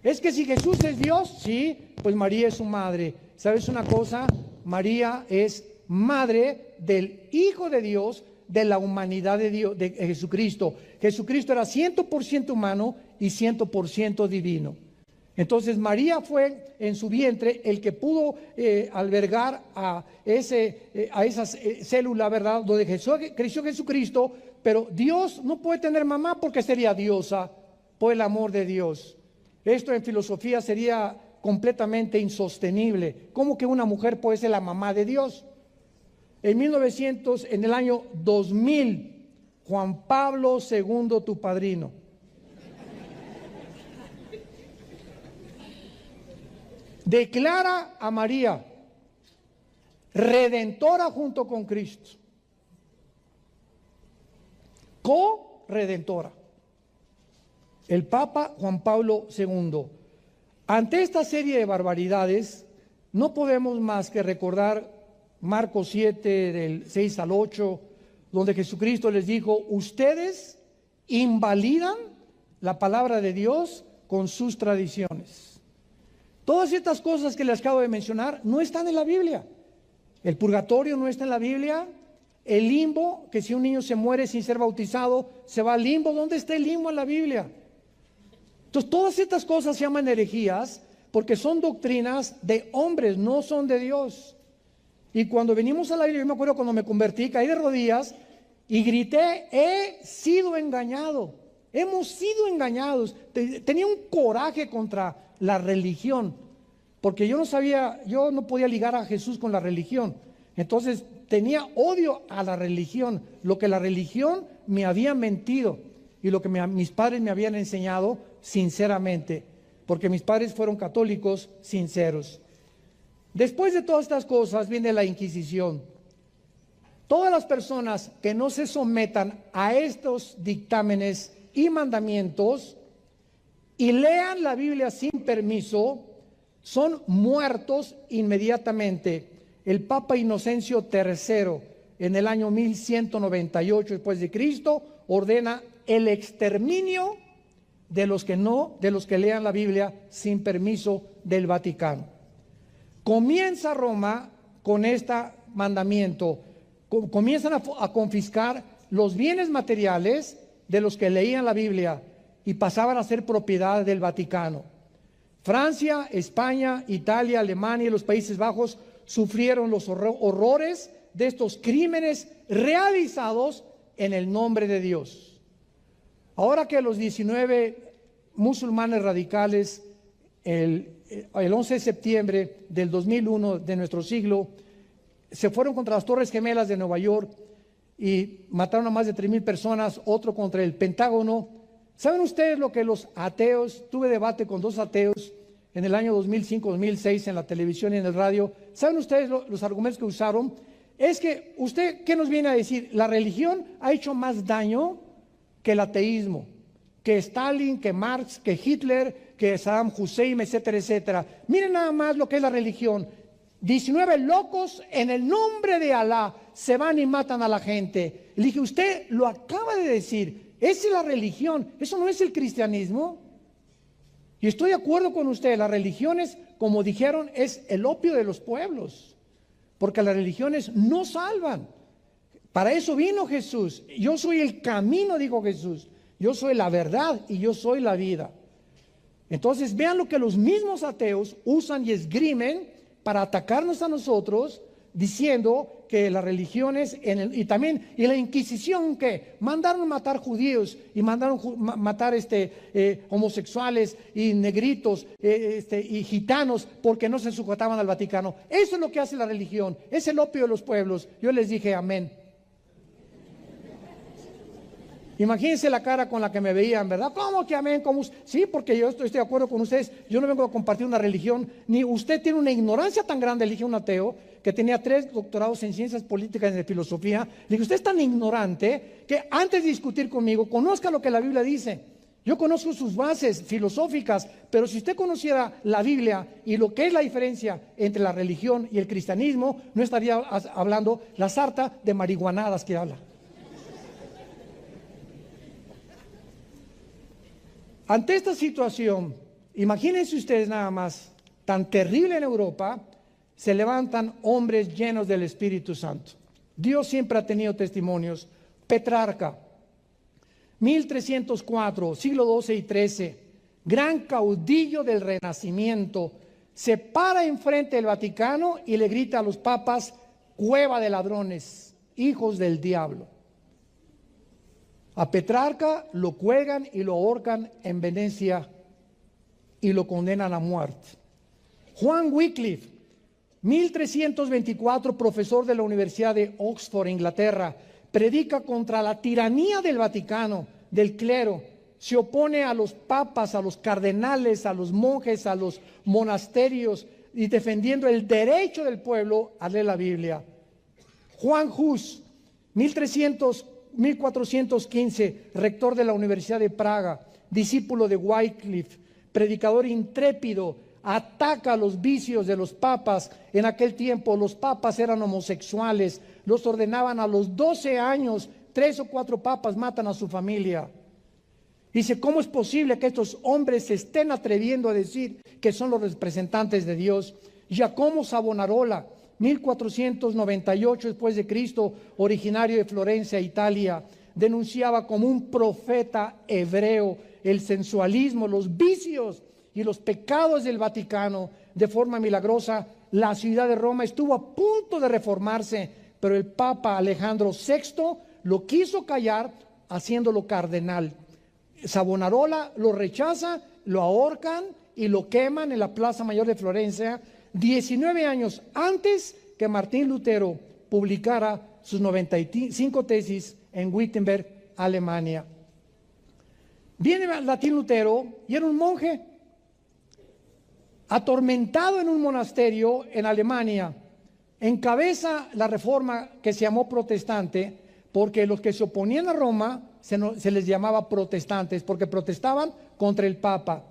Es que si Jesús es Dios, sí, pues María es su madre. ¿Sabes una cosa? María es madre del Hijo de Dios, de la humanidad de Dios, de Jesucristo. Jesucristo era 100% humano y 100% divino. Entonces María fue en su vientre el que pudo albergar a esa célula, ¿verdad?, donde creció Jesucristo. Pero Dios no puede tener mamá porque sería diosa por el amor de Dios. Esto en filosofía sería completamente insostenible. ¿Cómo que una mujer puede ser la mamá de Dios? En el año 2000, Juan Pablo II, tu padrino, declara a María redentora junto con Cristo, co-redentora. El Papa Juan Pablo II. Ante esta serie de barbaridades, no podemos más que recordar Marcos 7, del 6 al 8, donde Jesucristo les dijo, ustedes invalidan la palabra de Dios con sus tradiciones. Todas estas cosas que les acabo de mencionar no están en la Biblia. El purgatorio no está en la Biblia. El limbo, que si un niño se muere sin ser bautizado, se va al limbo. ¿Dónde está el limbo en la Biblia? Entonces, todas estas cosas se llaman herejías porque son doctrinas de hombres, no son de Dios. Y cuando venimos a la Biblia, yo me acuerdo cuando me convertí, caí de rodillas y grité, he sido engañado. Hemos sido engañados. Tenía un coraje contra la religión, porque yo no podía ligar a Jesús con la religión. Entonces tenía odio a la religión, lo que la religión me había mentido y lo que mis padres me habían enseñado sinceramente, porque mis padres fueron católicos sinceros. Después de todas estas cosas viene la Inquisición. Todas las personas que no se sometan a estos dictámenes y mandamientos y lean la Biblia sin permiso, son muertos inmediatamente. El Papa Inocencio III, en el año 1198 después de Cristo, ordena el exterminio de los que lean la Biblia sin permiso del Vaticano. Comienza Roma con este mandamiento. Comienzan a confiscar los bienes materiales de los que leían la Biblia y pasaban a ser propiedad del Vaticano. Francia, España, Italia, Alemania y los Países Bajos sufrieron los horrores de estos crímenes realizados en el nombre de Dios. Ahora que los 19 musulmanes radicales, el 11 de septiembre del 2001 de nuestro siglo, se fueron contra las Torres Gemelas de Nueva York y mataron a más de 3,000 personas, otro contra el Pentágono. ¿Saben ustedes lo que los ateos, tuve debate con 2 ateos en el año 2005-2006 en la televisión y en el radio? ¿Saben ustedes los argumentos que usaron? Es que usted, ¿qué nos viene a decir? La religión ha hecho más daño que el ateísmo, que Stalin, que Marx, que Hitler, que Saddam Hussein, etcétera, etcétera. Miren nada más lo que es la religión. 19 locos en el nombre de Alá se van y matan a la gente. Le dije, usted lo acaba de decir, esa es la religión, eso no es el cristianismo. Y estoy de acuerdo con usted, las religiones, como dijeron, es el opio de los pueblos, porque las religiones no salvan. Para eso vino Jesús. Yo soy el camino, dijo Jesús. Yo soy la verdad y yo soy la vida. Entonces vean lo que los mismos ateos usan y esgrimen para atacarnos a nosotros, diciendo que las religiones y también la Inquisición, que mandaron matar judíos y mandaron matar homosexuales y negritos y gitanos porque no se sujetaban al Vaticano. Eso es lo que hace la religión, es el opio de los pueblos. Yo les dije amén. Imagínense la cara con la que me veían, ¿verdad? ¿Cómo que amén? ¿Cómo? Sí, porque yo estoy de acuerdo con ustedes. Yo no vengo a compartir una religión, ni usted tiene una ignorancia tan grande. Elige un ateo que tenía 3 doctorados en ciencias políticas y de filosofía. Le dije, usted es tan ignorante que antes de discutir conmigo, conozca lo que la Biblia dice. Yo conozco sus bases filosóficas, pero si usted conociera la Biblia y lo que es la diferencia entre la religión y el cristianismo, no estaría hablando la sarta de marihuanadas que habla. Ante esta situación, imagínense ustedes nada más, tan terrible en Europa, se levantan hombres llenos del Espíritu Santo. Dios siempre ha tenido testimonios. Petrarca, 1304, siglo XII y XIII, gran caudillo del Renacimiento, se para enfrente del Vaticano y le grita a los papas, cueva de ladrones, hijos del diablo. A Petrarca lo cuelgan y lo ahorcan en Venecia y lo condenan a muerte. Juan Wycliffe, 1324, profesor de la Universidad de Oxford, Inglaterra, predica contra la tiranía del Vaticano, del clero, se opone a los papas, a los cardenales, a los monjes, a los monasterios y defendiendo el derecho del pueblo a leer la Biblia. Juan Hus, 1415, rector de la Universidad de Praga, discípulo de Wycliffe, predicador intrépido, ataca los vicios de los papas. En aquel tiempo los papas eran homosexuales, los ordenaban a los 12 años, 3 o 4 papas matan a su familia. Dice, ¿cómo es posible que estos hombres se estén atreviendo a decir que son los representantes de Dios? Giacomo Savonarola, 1498 después de Cristo, originario de Florencia, Italia, denunciaba como un profeta hebreo el sensualismo, los vicios y los pecados del Vaticano. De forma milagrosa, la ciudad de Roma estuvo a punto de reformarse, pero el Papa Alejandro VI lo quiso callar haciéndolo cardenal. Savonarola lo rechaza, lo ahorcan y lo queman en la Plaza Mayor de Florencia, 19 años antes que Martín Lutero publicara sus 95 tesis en Wittenberg, Alemania. Viene Martín Lutero y era un monje atormentado en un monasterio en Alemania. Encabeza la reforma que se llamó protestante, porque los que se oponían a Roma se les llamaba protestantes, porque protestaban contra el Papa.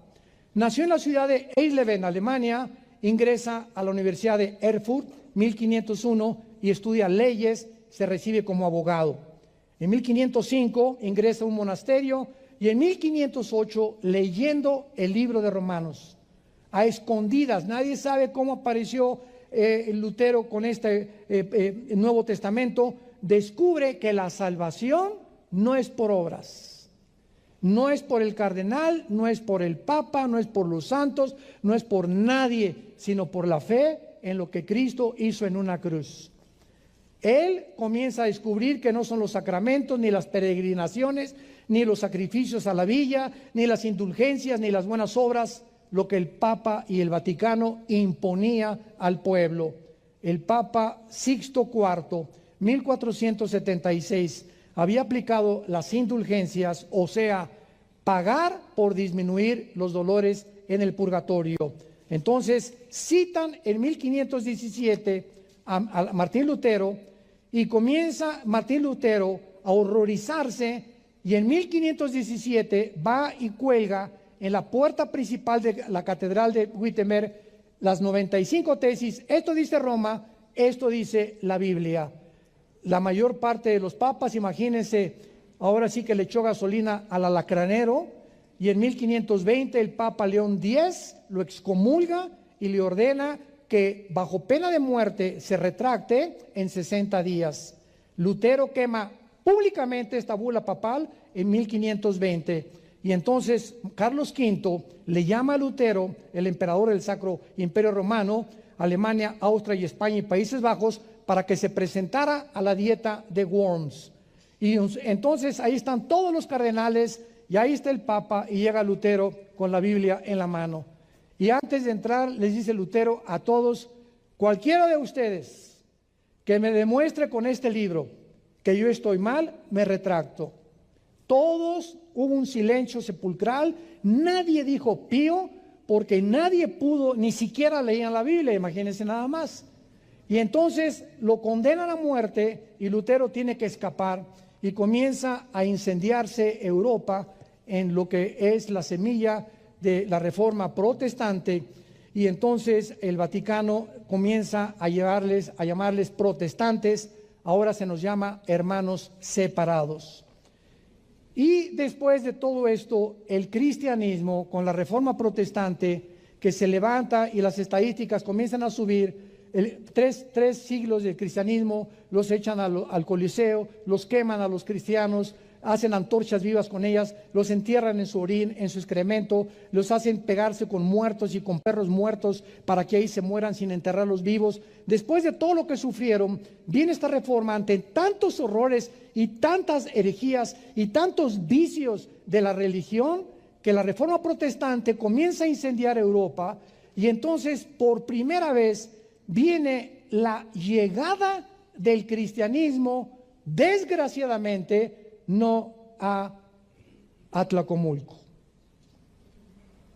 Nació en la ciudad de Eisleben, Alemania. Ingresa a la Universidad de Erfurt, 1501, y estudia leyes, se recibe como abogado. En 1505 ingresa a un monasterio y en 1508 leyendo el libro de Romanos, a escondidas. Nadie sabe cómo apareció Lutero con este Nuevo Testamento. Descubre que la salvación no es por obras. No es por el cardenal, no es por el papa, no es por los santos, no es por nadie, sino por la fe en lo que Cristo hizo en una cruz. Él comienza a descubrir que no son los sacramentos, ni las peregrinaciones, ni los sacrificios a la villa, ni las indulgencias, ni las buenas obras, lo que el Papa y el Vaticano imponía al pueblo. El Papa Sixto IV, 1476, había aplicado las indulgencias, o sea, pagar por disminuir los dolores en el purgatorio. Entonces citan en 1517 a Martín Lutero, y comienza Martín Lutero a horrorizarse, y en 1517 va y cuelga en la puerta principal de la catedral de Wittenberg las 95 tesis. Esto dice Roma, esto dice la Biblia. La mayor parte de los papas, imagínense, ahora sí que le echó gasolina al alacranero, y en 1520 el Papa León X lo excomulga y le ordena que bajo pena de muerte se retracte en 60 días. Lutero quema públicamente esta bula papal en 1520, y entonces Carlos V le llama a Lutero, el emperador del Sacro Imperio Romano, Alemania, Austria y España y Países Bajos, para que se presentara a la dieta de Worms. Y entonces ahí están todos los cardenales, y ahí está el Papa, y llega Lutero con la Biblia en la mano. Y antes de entrar les dice Lutero a todos: cualquiera de ustedes que me demuestre con este libro que yo estoy mal, me retracto. Todos, hubo un silencio sepulcral, nadie dijo pío, porque nadie pudo, ni siquiera leían la Biblia, imagínense nada más. Y entonces lo condenan a muerte, y Lutero tiene que escapar, y comienza a incendiarse Europa en lo que es la semilla de la Reforma protestante, y entonces el Vaticano comienza a llamarles protestantes. Ahora se nos llama hermanos separados. Y después de todo esto, el cristianismo con la Reforma protestante que se levanta, y las estadísticas comienzan a subir, tres siglos del cristianismo los echan al Coliseo, los queman a los cristianos, hacen antorchas vivas con ellas, los entierran en su orín, en su excremento, los hacen pegarse con muertos y con perros muertos para que ahí se mueran sin enterrarlos vivos. Después de todo lo que sufrieron, viene esta reforma ante tantos horrores y tantas herejías y tantos vicios de la religión, que la Reforma protestante comienza a incendiar Europa, y entonces por primera vez viene la llegada del cristianismo, desgraciadamente, no a Tlacomulco,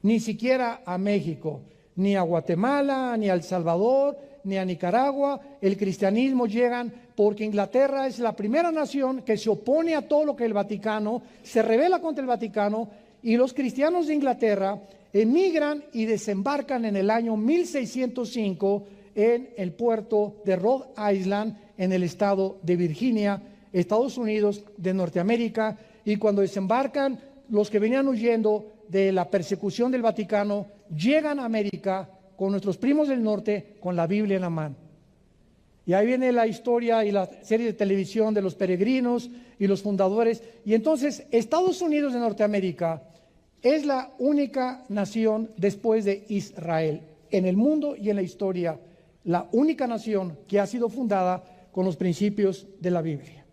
ni siquiera a México, ni a Guatemala, ni a El Salvador, ni a Nicaragua. El cristianismo llegan porque Inglaterra es la primera nación que se opone a todo lo que el Vaticano, se rebela contra el Vaticano, y los cristianos de Inglaterra emigran y desembarcan en el año 1605 en el puerto de Rhode Island, en el estado de Virginia, Estados Unidos de Norteamérica. Y cuando desembarcan, los que venían huyendo de la persecución del Vaticano llegan a América con nuestros primos del norte con la Biblia en la mano. Y ahí viene la historia y la serie de televisión de los peregrinos y los fundadores. Y entonces Estados Unidos de Norteamérica es la única nación después de Israel en el mundo y en la historia, la única nación que ha sido fundada con los principios de la Biblia.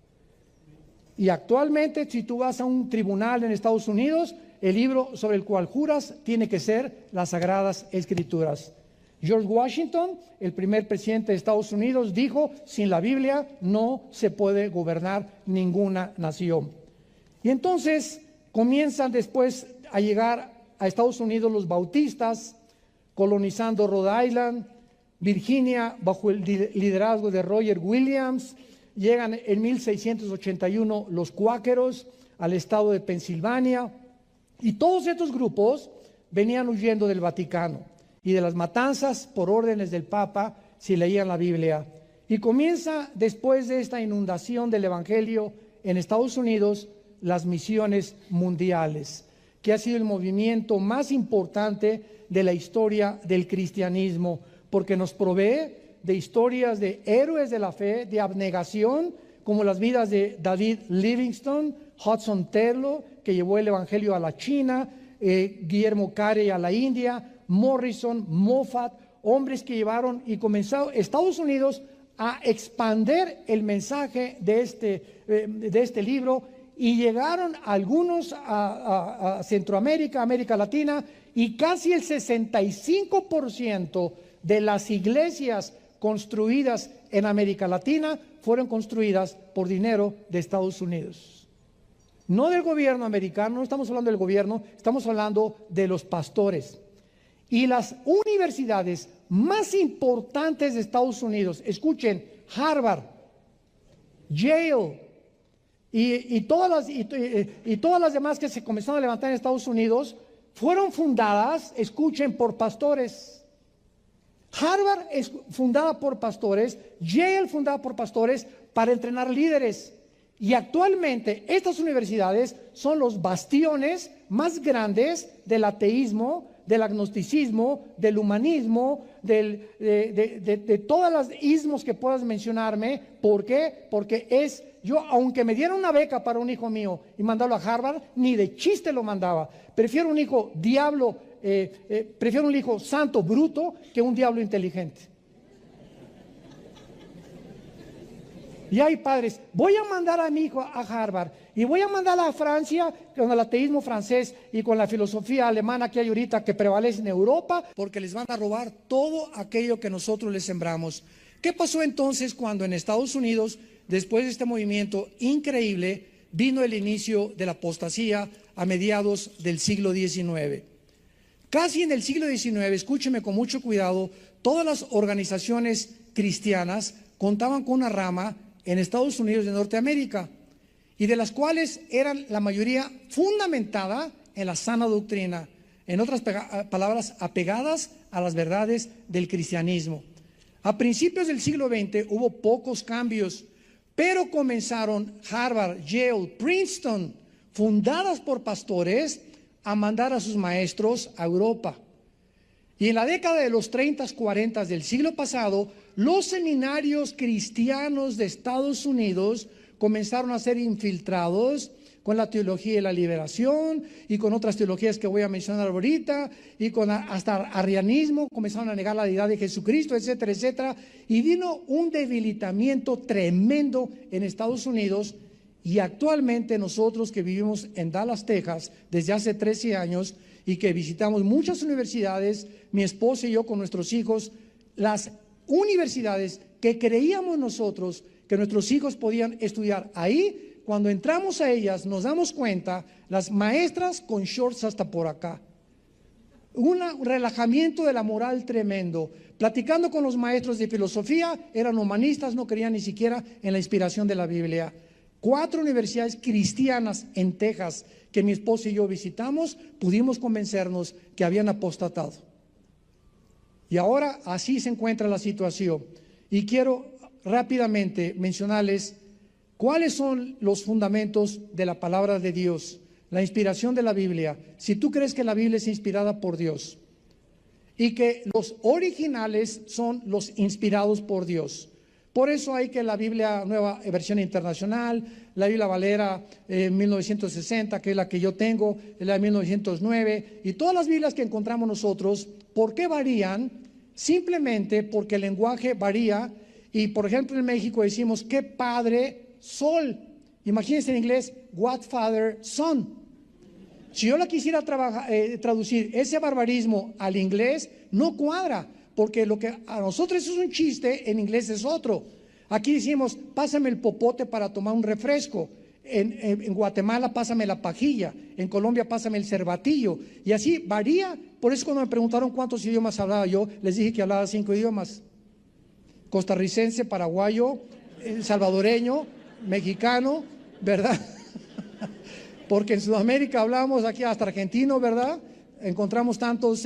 Y actualmente, si tú vas a un tribunal en Estados Unidos, el libro sobre el cual juras tiene que ser las Sagradas Escrituras. George Washington, el primer presidente de Estados Unidos, dijo: sin la Biblia no se puede gobernar ninguna nación. Y entonces comienzan después a llegar a Estados Unidos los bautistas, colonizando Rhode Island, Virginia, bajo el liderazgo de Roger Williams. Llegan en 1681 los cuáqueros al estado de Pensilvania, y todos estos grupos venían huyendo del Vaticano y de las matanzas por órdenes del Papa si leían la Biblia. Y comienza, después de esta inundación del Evangelio en Estados Unidos, las misiones mundiales, que ha sido el movimiento más importante de la historia del cristianismo, porque nos provee de historias de héroes de la fe, de abnegación, como las vidas de David Livingstone, Hudson Taylor, que llevó el Evangelio a la China, Guillermo Carey a la India, Morrison, Moffat, hombres que llevaron y comenzaron Estados Unidos a expander el mensaje de este libro, y llegaron algunos a Centroamérica, América Latina, y casi el 65% de las iglesias construidas en América Latina fueron construidas por dinero de Estados Unidos. No del gobierno americano, no estamos hablando del gobierno, estamos hablando de los pastores. Y las universidades más importantes de Estados Unidos, escuchen, Harvard, Yale y todas las demás que se comenzaron a levantar en Estados Unidos, fueron fundadas, escuchen, por pastores. Harvard es fundada por pastores, Yale fundada por pastores para entrenar líderes. Y actualmente estas universidades son los bastiones más grandes del ateísmo, del agnosticismo, del humanismo, de todas las ismos que puedas mencionarme. ¿Por qué? Porque yo, aunque me dieran una beca para un hijo mío y mandarlo a Harvard, ni de chiste lo mandaba. Prefiero un hijo diablo, prefiero un hijo santo, bruto, que un diablo inteligente. Y hay padres, voy a mandar a mi hijo a Harvard y voy a mandar a Francia con el ateísmo francés y con la filosofía alemana que hay ahorita que prevalece en Europa, porque les van a robar todo aquello que nosotros les sembramos. ¿Qué pasó entonces cuando en Estados Unidos, después de este movimiento increíble, vino el inicio de la apostasía a mediados del siglo XIX? Casi en el siglo XIX, escúcheme con mucho cuidado, todas las organizaciones cristianas contaban con una rama en Estados Unidos de Norteamérica, y de las cuales eran la mayoría fundamentada en la sana doctrina, en otras palabras, apegadas a las verdades del cristianismo. A principios del siglo XX hubo pocos cambios, pero comenzaron Harvard, Yale, Princeton, fundadas por pastores, a mandar a sus maestros a Europa. Y en la década de los 30, 40 del siglo pasado, los seminarios cristianos de Estados Unidos comenzaron a ser infiltrados con la teología de la liberación y con otras teologías que voy a mencionar ahorita, y con hasta arrianismo, comenzaron a negar la deidad de Jesucristo, etcétera, etcétera. Y vino un debilitamiento tremendo en Estados Unidos. Y actualmente nosotros que vivimos en Dallas, Texas, desde hace 13 años, y que visitamos muchas universidades, mi esposa y yo con nuestros hijos, las universidades que creíamos nosotros que nuestros hijos podían estudiar ahí, cuando entramos a ellas nos damos cuenta, las maestras con shorts hasta por acá, un relajamiento de la moral tremendo. Platicando con los maestros de filosofía, eran humanistas, no creían ni siquiera en la inspiración de la Biblia. 4 universidades cristianas en Texas que mi esposa y yo visitamos, pudimos convencernos que habían apostatado. Y ahora así se encuentra la situación. Y quiero rápidamente mencionarles cuáles son los fundamentos de la palabra de Dios, la inspiración de la Biblia. Si tú crees que la Biblia es inspirada por Dios y que los originales son los inspirados por Dios. Por eso hay que la Biblia Nueva Versión Internacional, la Biblia Valera 1960, que es la que yo tengo, la de 1909, y todas las Biblias que encontramos nosotros. ¿Por qué varían? Simplemente porque el lenguaje varía. Y por ejemplo en México decimos qué padre sol. Imagínense en inglés what father son. Si yo la quisiera traducir ese barbarismo al inglés, no cuadra, porque lo que a nosotros es un chiste, en inglés es otro. Aquí decimos, pásame el popote para tomar un refresco. En Guatemala, pásame la pajilla. En Colombia, pásame el cervatillo. Y así varía. Por eso cuando me preguntaron cuántos idiomas hablaba yo, les dije que hablaba 5 idiomas. Costarricense, paraguayo, salvadoreño, mexicano, ¿verdad? Porque en Sudamérica hablamos aquí hasta argentino, ¿verdad? Encontramos tantos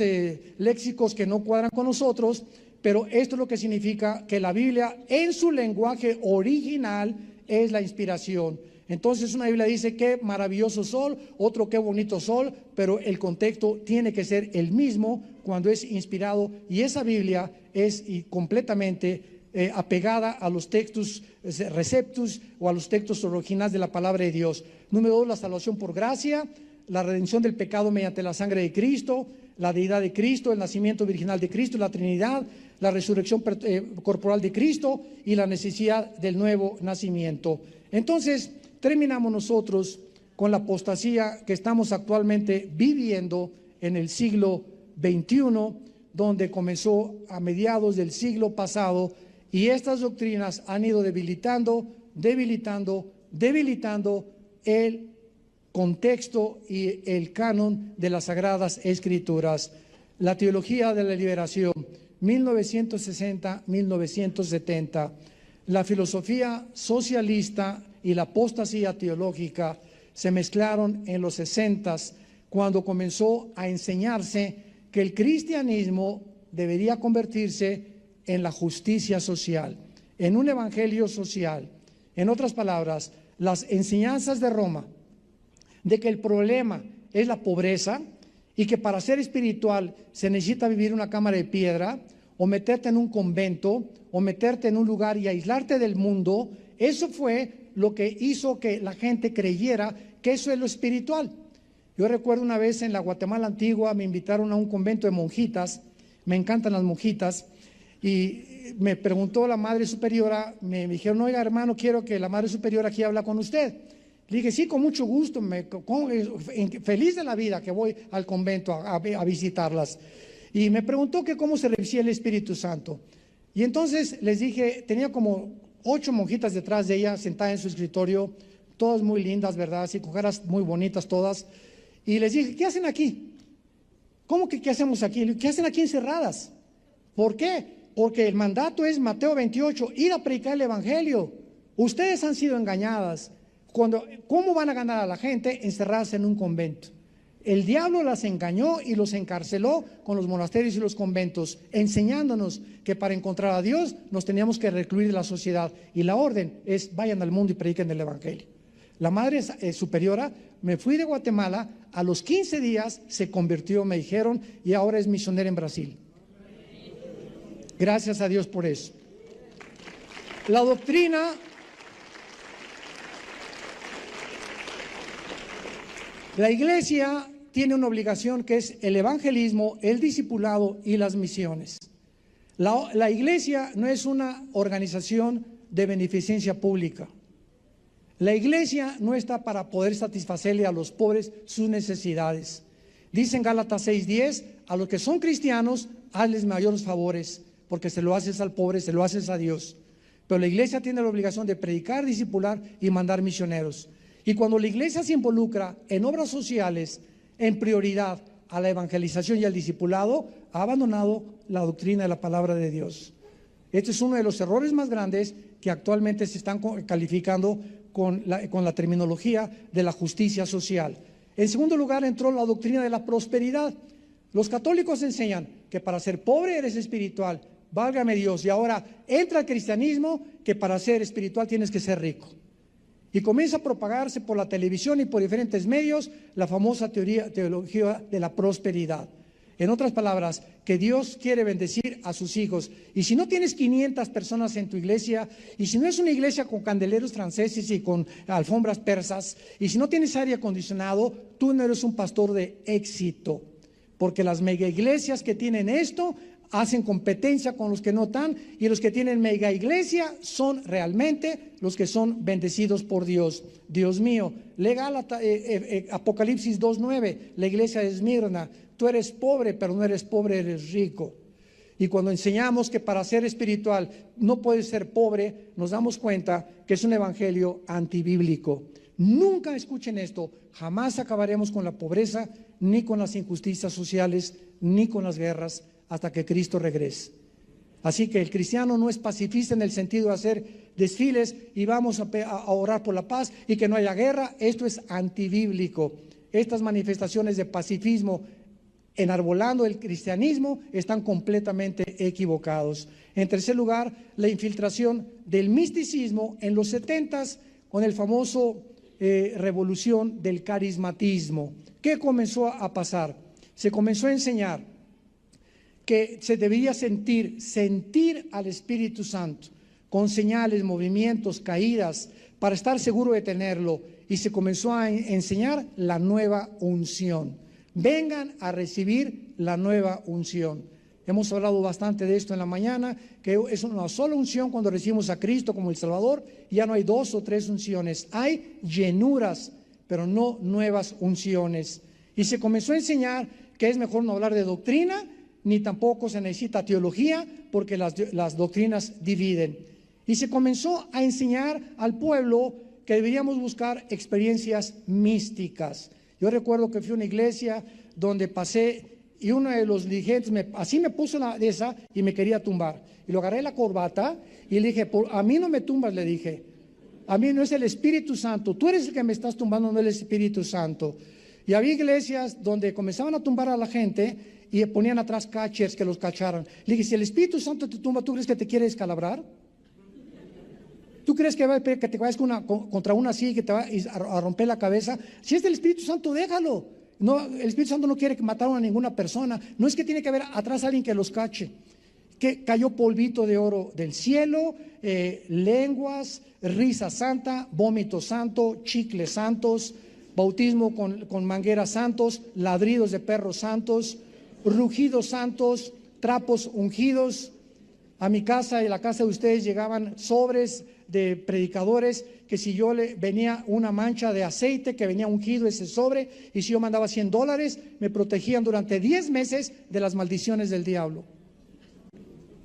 léxicos que no cuadran con nosotros, pero esto es lo que significa que la Biblia en su lenguaje original es la inspiración. Entonces una Biblia dice qué maravilloso sol, otro qué bonito sol, pero el contexto tiene que ser el mismo cuando es inspirado, y esa Biblia es completamente apegada a los textos receptus o a los textos originales de la palabra de Dios. Número 2, la salvación por gracia, la redención del pecado mediante la sangre de Cristo, la deidad de Cristo, el nacimiento virginal de Cristo, la Trinidad, la resurrección corporal de Cristo y la necesidad del nuevo nacimiento. Entonces, terminamos nosotros con la apostasía que estamos actualmente viviendo en el siglo XXI, donde comenzó a mediados del siglo pasado, y estas doctrinas han ido debilitando el contexto y el canon de las Sagradas Escrituras. La teología de la liberación, 1960-1970, la filosofía socialista y la apostasía teológica se mezclaron en los 60s, cuando comenzó a enseñarse que el cristianismo debería convertirse en la justicia social, en un evangelio social. En otras palabras, las enseñanzas de Roma de que el problema es la pobreza y que para ser espiritual se necesita vivir en una cámara de piedra o meterte en un convento o meterte en un lugar y aislarte del mundo, eso fue lo que hizo que la gente creyera que eso es lo espiritual. Yo recuerdo una vez en la Guatemala antigua me invitaron a un convento de monjitas, me encantan las monjitas, y me preguntó la madre superiora, me dijeron, oiga hermano, quiero que la madre superiora aquí habla con usted. Le dije, sí, con mucho gusto, feliz de la vida que voy al convento a visitarlas. Y me preguntó que cómo se recibía el Espíritu Santo. Y entonces les dije, tenía como 8 monjitas detrás de ella, sentadas en su escritorio, todas muy lindas, ¿verdad? Así, con caras muy bonitas todas. Y les dije, ¿qué hacen aquí? ¿Cómo que qué hacemos aquí? ¿Qué hacen aquí encerradas? ¿Por qué? Porque el mandato es Mateo 28, ir a predicar el Evangelio. Ustedes han sido engañadas. ¿Cómo van a ganar a la gente encerradas en un convento? El diablo las engañó y los encarceló con los monasterios y los conventos, enseñándonos que para encontrar a Dios nos teníamos que recluir de la sociedad. Y la orden es, vayan al mundo y prediquen el Evangelio. La madre superiora, me fui de Guatemala, a los 15 días se convirtió, me dijeron, y ahora es misionera en Brasil. Gracias a Dios por eso. La doctrina La iglesia tiene una obligación que es el evangelismo, el discipulado y las misiones. La iglesia no es una organización de beneficencia pública. La iglesia no está para poder satisfacerle a los pobres sus necesidades. Dice en Gálatas 6:10, a los que son cristianos, hazles mayores favores, porque se lo haces al pobre, se lo haces a Dios. Pero la iglesia tiene la obligación de predicar, discipular y mandar misioneros. Y cuando la iglesia se involucra en obras sociales, en prioridad a la evangelización y al discipulado, ha abandonado la doctrina de la palabra de Dios. Este es uno de los errores más grandes que actualmente se están calificando con la terminología de la justicia social. En segundo lugar, entró la doctrina de la prosperidad. Los católicos enseñan que para ser pobre eres espiritual, válgame Dios, y ahora entra el cristianismo que para ser espiritual tienes que ser rico. Y comienza a propagarse por la televisión y por diferentes medios la famosa teología de la prosperidad. En otras palabras, que Dios quiere bendecir a sus hijos. Y si no tienes 500 personas en tu iglesia, y si no es una iglesia con candeleros franceses y con alfombras persas, y si no tienes aire acondicionado, tú no eres un pastor de éxito. Porque las mega iglesias que tienen esto hacen competencia con los que no están, y los que tienen mega iglesia son realmente los que son bendecidos por Dios. Dios mío, Apocalipsis 2:9, la iglesia de Esmirna, tú eres pobre, pero no eres pobre, eres rico. Y cuando enseñamos que para ser espiritual no puedes ser pobre, nos damos cuenta que es un evangelio antibíblico. Nunca escuchen esto, jamás acabaremos con la pobreza, ni con las injusticias sociales, ni con las guerras, hasta que Cristo regrese. Así que el cristiano no es pacifista en el sentido de hacer desfiles y vamos a orar por la paz y que no haya guerra. Esto es antibíblico. Estas manifestaciones de pacifismo enarbolando el cristianismo están completamente equivocados. En tercer lugar, la infiltración del misticismo en los 70s con el famoso revolución del carismatismo. ¿Qué comenzó a pasar? Se comenzó a enseñar que se debería sentir al Espíritu Santo, con señales, movimientos, caídas, para estar seguro de tenerlo. Y se comenzó a enseñar la nueva unción. Vengan a recibir la nueva unción. Hemos hablado bastante de esto en la mañana, que es una sola unción cuando recibimos a Cristo como el Salvador. Ya no hay 2 o 3 unciones, hay llenuras, pero no nuevas unciones. Y se comenzó a enseñar que es mejor no hablar de doctrina, ni tampoco se necesita teología, porque las doctrinas dividen. Y se comenzó a enseñar al pueblo que deberíamos buscar experiencias místicas. Yo recuerdo que fui a una iglesia donde pasé y uno de los dirigentes así me puso una de esa y me quería tumbar. Y lo agarré la corbata y le dije, a mí no me tumbas, le dije. A mí no es el Espíritu Santo, tú eres el que me estás tumbando, no el Espíritu Santo. Y había iglesias donde comenzaban a tumbar a la gente y ponían atrás catchers que los cacharan. Le dije, si el Espíritu Santo te tumba, ¿tú crees que te quiere descalabrar? ¿Tú crees que te vayas contra una así, que te va a romper la cabeza? Si es del Espíritu Santo, déjalo. No, el Espíritu Santo no quiere matar a ninguna persona. No es que tiene que haber atrás alguien que los cache. Que cayó polvito de oro del cielo, lenguas, risa santa, vómito santo, chicles santos, bautismo con mangueras santos, ladridos de perros santos, rugidos santos, trapos ungidos. A mi casa y a la casa de ustedes llegaban sobres de predicadores que si yo venía una mancha de aceite que venía ungido ese sobre, y si yo mandaba $100, me protegían durante 10 meses de las maldiciones del diablo.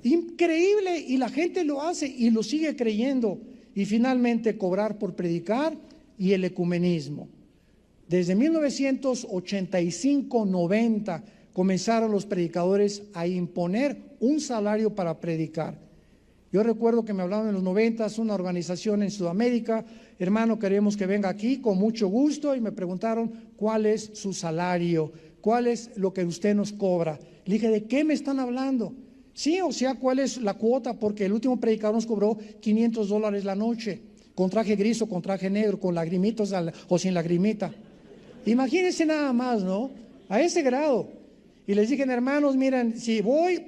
Increíble, y la gente lo hace y lo sigue creyendo. Y finalmente cobrar por predicar y el ecumenismo. Desde 1985-90 comenzaron los predicadores a imponer un salario para predicar. Yo recuerdo que me hablaban en los 90, una organización en Sudamérica, hermano, queremos que venga aquí con mucho gusto, y me preguntaron cuál es su salario, cuál es lo que usted nos cobra. Le dije, ¿de qué me están hablando? Sí, o sea, ¿cuál es la cuota? Porque el último predicador nos cobró $500 la noche, con traje gris o con traje negro, con lagrimitos o sin lagrimita. Imagínense nada más, ¿no? A ese grado. Y les dije, hermanos, miren, si voy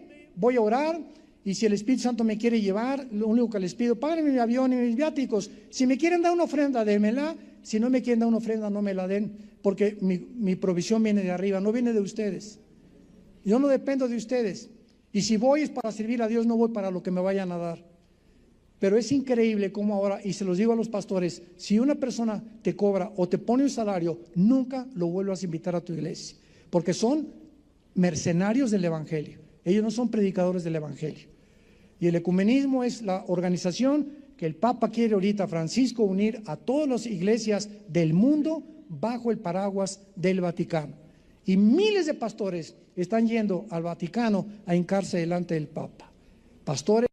a orar, y si el Espíritu Santo me quiere llevar, lo único que les pido, páguenme mi avión y mis viáticos. Si me quieren dar una ofrenda, démela. Si no me quieren dar una ofrenda, no me la den, porque mi provisión viene de arriba, no viene de ustedes. Yo no dependo de ustedes. Y si voy es para servir a Dios, no voy para lo que me vayan a dar. Pero es increíble cómo ahora, y se los digo a los pastores, si una persona te cobra o te pone un salario, nunca lo vuelvas a invitar a tu iglesia, porque son mercenarios del Evangelio. Ellos no son predicadores del Evangelio. Y el ecumenismo es la organización que el Papa quiere ahorita, Francisco, unir a todas las iglesias del mundo bajo el paraguas del Vaticano. Y miles de pastores están yendo al Vaticano a hincarse delante del Papa. Pastores